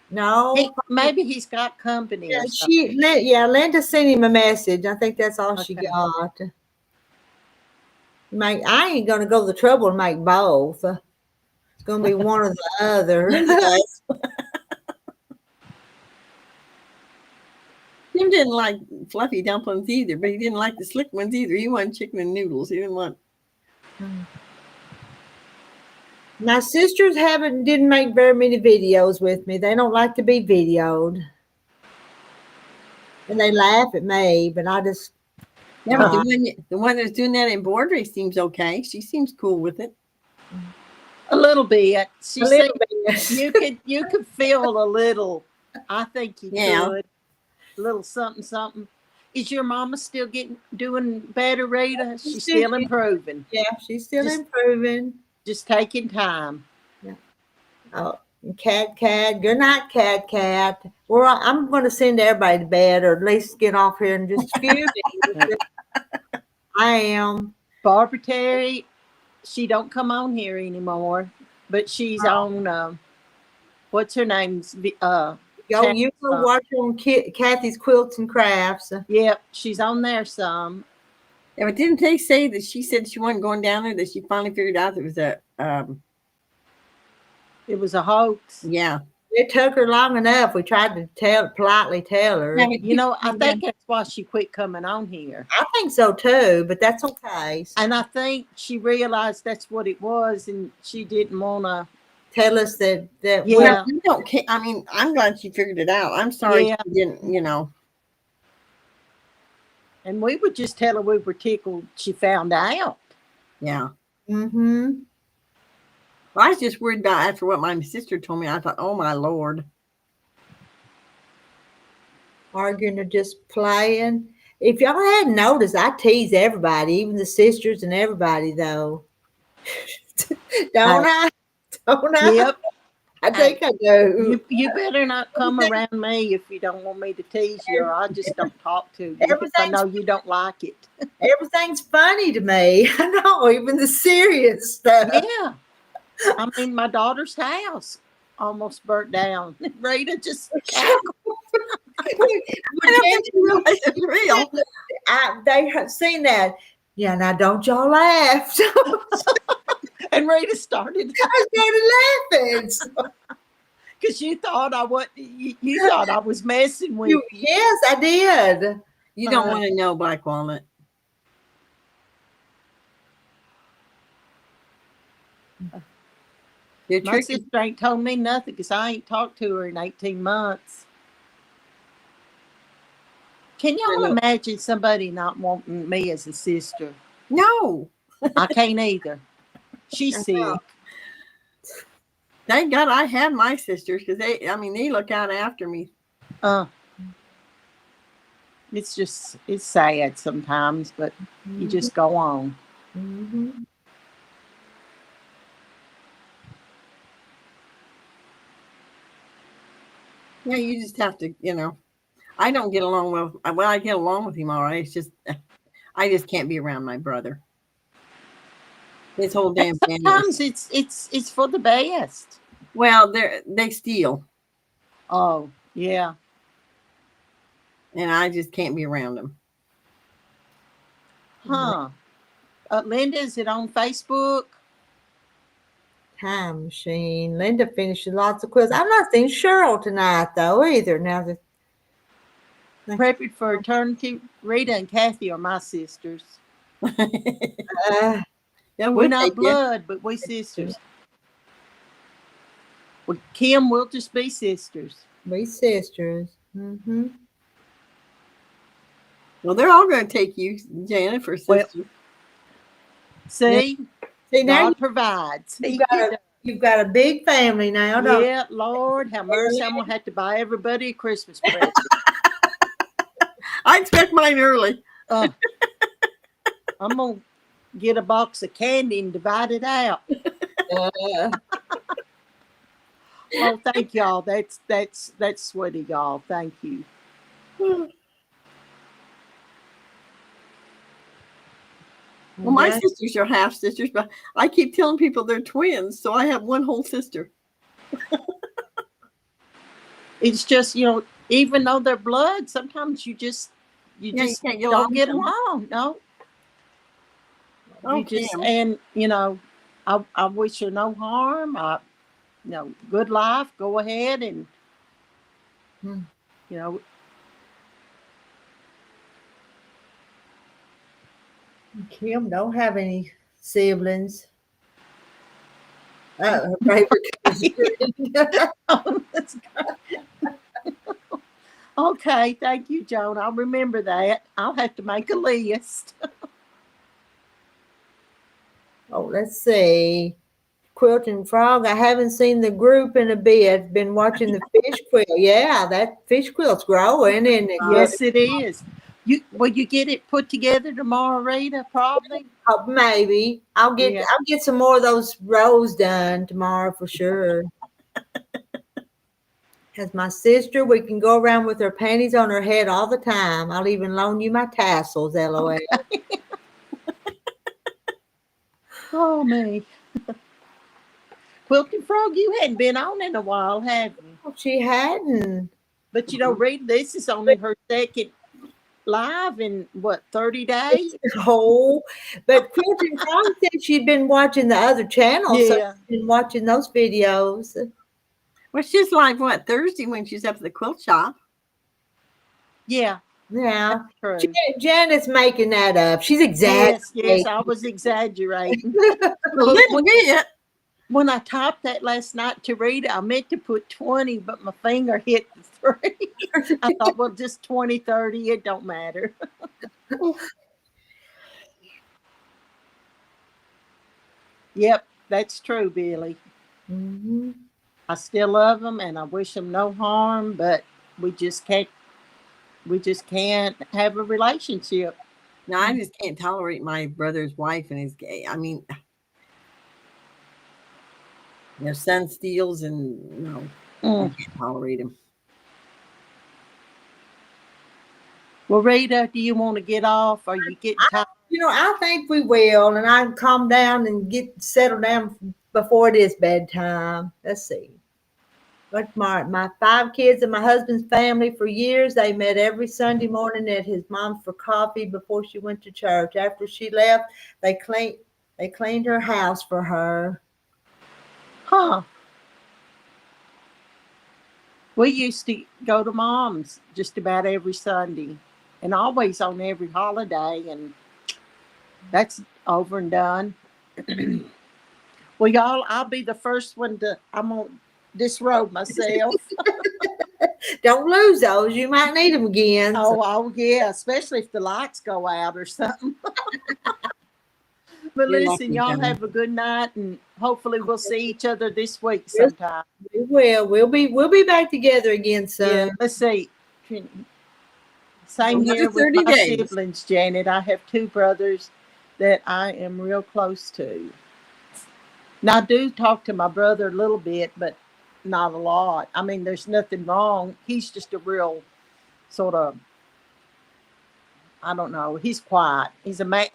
No, Maybe he's got company. yeah, Or something. Linda sent him a message. I think that's all she Okay. got. I ain't gonna go to the trouble to make both. It's gonna be one or the other. Tim didn't like fluffy dumplings either, but he didn't like the slick ones either. He wanted chicken and noodles. He didn't want. My sisters didn't make very many videos with me. They don't like to be videoed, and they laugh at me. But I just Yeah, but the one that's doing that embroidery seems okay. She seems cool with it. A little bit. She a said little bit. you could feel a little. I think you Yeah. could. A little something, something. Is your mama still doing better, Rita? She's still improving. Yeah, she's still improving. Just taking time. Yeah. Oh, Cat, good night, Cat. Well, I'm going to send everybody to bed, or at least get off here in just a few days. I am. Barbara Terry, she don't come on here anymore, but she's on. What's her name's? You can watch on Kathy's Quilts and Crafts. Yep, she's on there some. Yeah, but didn't they say that she said she wasn't going down there, that she finally figured out it was it was a hoax? Yeah. It took her long enough. We tried to politely tell her. Yeah, I think that's why she quit coming on here. I think so too, but that's okay. And I think she realized that's what it was, and she didn't want to tell us that. Yeah. Well, we don't care. I mean, I'm glad she figured it out. I'm sorry she didn't, And we would just tell her we were tickled she found out. Yeah. Mm-hmm. Well, I was just worried about after what my sister told me. I thought, oh my Lord. Arguing or just playing. If y'all hadn't noticed, I tease everybody, even the sisters and everybody, though. Don't I? Yep. I think I do. You better not come around me if you don't want me to tease you, or I just don't talk to you if I know you don't like it. Everything's funny to me. I know, even the serious stuff. Yeah. I mean, my daughter's house almost burnt down. Rita just cackled. I don't think you realize it's real. They have seen that. Yeah, now don't y'all laugh. And Rita started laughing. Because you thought you thought I was messing with you. Yes, I did. You don't want to know, Black Walnut. My sister ain't told me nothing because I ain't talked to her in 18 months. Can y'all imagine somebody not wanting me as a sister? No. I can't either. She's sick. Thank God I have my sisters, because they look out after me. It's sad sometimes, but you just go on. Mm-hmm. Yeah, you just have to, I don't get along I get along with him all right. It's just, I just can't be around my brother. His whole damn family. Sometimes it's for the best. Well, they steal. Oh, yeah. And I just can't be around them. Huh. Linda, is it on Facebook? Time machine. Linda finishes lots of quilts. I'm not seeing Cheryl tonight, though, either. Now that Prepping for eternity. Rita and Kathy are my sisters. Yeah, we're not blood, but we sisters. Well, Kim, we'll just be sisters. We sisters. Mm-hmm. Well, they're all going to take you, Janet, for sister. See now God provides. You've got a big family now, don't you? Yeah, Lord, have mercy. I'm going to have to buy everybody a Christmas present. mine early. I'm gonna get a box of candy and divide it out. Oh, thank y'all. That's sweet of y'all. Thank you. Well, my Yeah. sisters are half sisters, but I keep telling people they're twins, so I have one whole sister. It's just, even though they're blood, sometimes you just You can't get along don't get with them. along. No. You Okay. just, and I wish her no harm. Good life. Go ahead and Hmm. Kim don't have any siblings. Her favorite cousin. Okay, thank you, Joan. I'll remember that. I'll have to make a list. Oh, let's see. Quilting Frog. I haven't seen the group in a bit. Been watching the fish quilt. Yeah, that fish quilt's growing, isn't it? Yes, it is. Will you get it put together tomorrow, Rita? Probably. Oh, maybe I'll get some more of those rows done tomorrow for sure. As my sister, we can go around with her panties on her head all the time. I'll even loan you my tassels, LOL. Oh, me. Quilting Frog, you hadn't been on in a while, have you? Oh, she hadn't. But Rita, this is only her second live in 30 days? Oh, but Quilting Frog said she'd been watching the other channels, so Yeah. she's been watching those videos. Well, she's live Thursday when she's up at the quilt shop. Yeah. Yeah. True. Janet's making that up. She's exaggerating. Yes, I was exaggerating. A little bit. When I typed that last night to Rita, I meant to put 20, but my finger hit the 3. I thought, well, just 20, 30, it don't matter. Yep, that's true, Billy. Mm-hmm. I still love them and I wish them no harm, but we just can't have a relationship. No, I just can't tolerate my brother's wife and his gay. I mean, their son steals and I can't tolerate him. Well, Rita, do you want to get off? Are you getting tired? I think we will, and I can calm down and get settled down before it is bedtime. Let's see. But my 5 kids and my husband's family for years, they met every Sunday morning at his mom's for coffee before she went to church. After she left, they cleaned her house for her. Huh. We used to go to Mom's just about every Sunday and always on every holiday, and that's over and done. Well, y'all, I'll be the first one I'm going to disrobe myself. Don't lose those. You might need them again. Oh, yeah, especially if the lights go out or something. But listen, y'all have a good night, and hopefully we'll see each other this week sometime. We will. We'll be back together again soon. Yeah, let's see. Same here with my siblings, Janet. I have 2 brothers that I am real close to. Now, I do talk to my brother a little bit, but not a lot. I mean, there's nothing wrong. He's just a real sort of, I don't know. He's quiet. He's a man.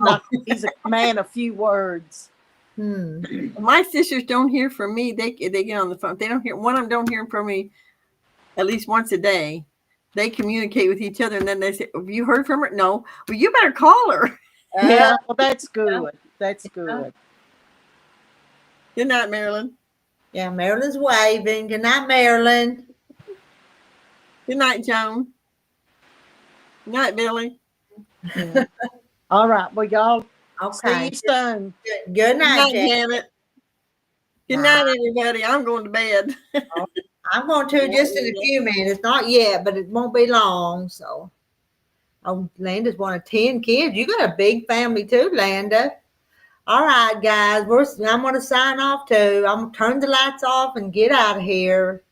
He's a man of few words. My sisters don't hear from me. They get on the phone. They don't hear. One of them don't hear from me at least once a day. They communicate with each other, and then they say, "Have you heard from her?" No. Well, you better call her. Yeah. Well, that's good. That's good. Good night, Marilyn. Yeah, Marilyn's waving. Good night, Marilyn. Good night, Joan. Good night, Billy. Yeah. All right. Well, y'all. Okay. See you soon. Good night, Janet. Good night, everybody. I'm going to bed. I'm going to just in a few minutes. Not yet, but it won't be long. So, Landa's one of 10 kids. You got a big family too, Landa. All right, guys. I'm going to sign off too. I'm going to turn the lights off and get out of here.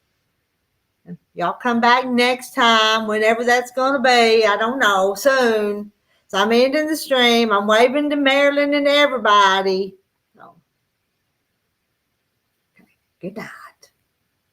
Y'all come back next time, whenever that's going to be. I don't know, soon. So I'm ending the stream. I'm waving to Marilyn and everybody. So, okay, good night.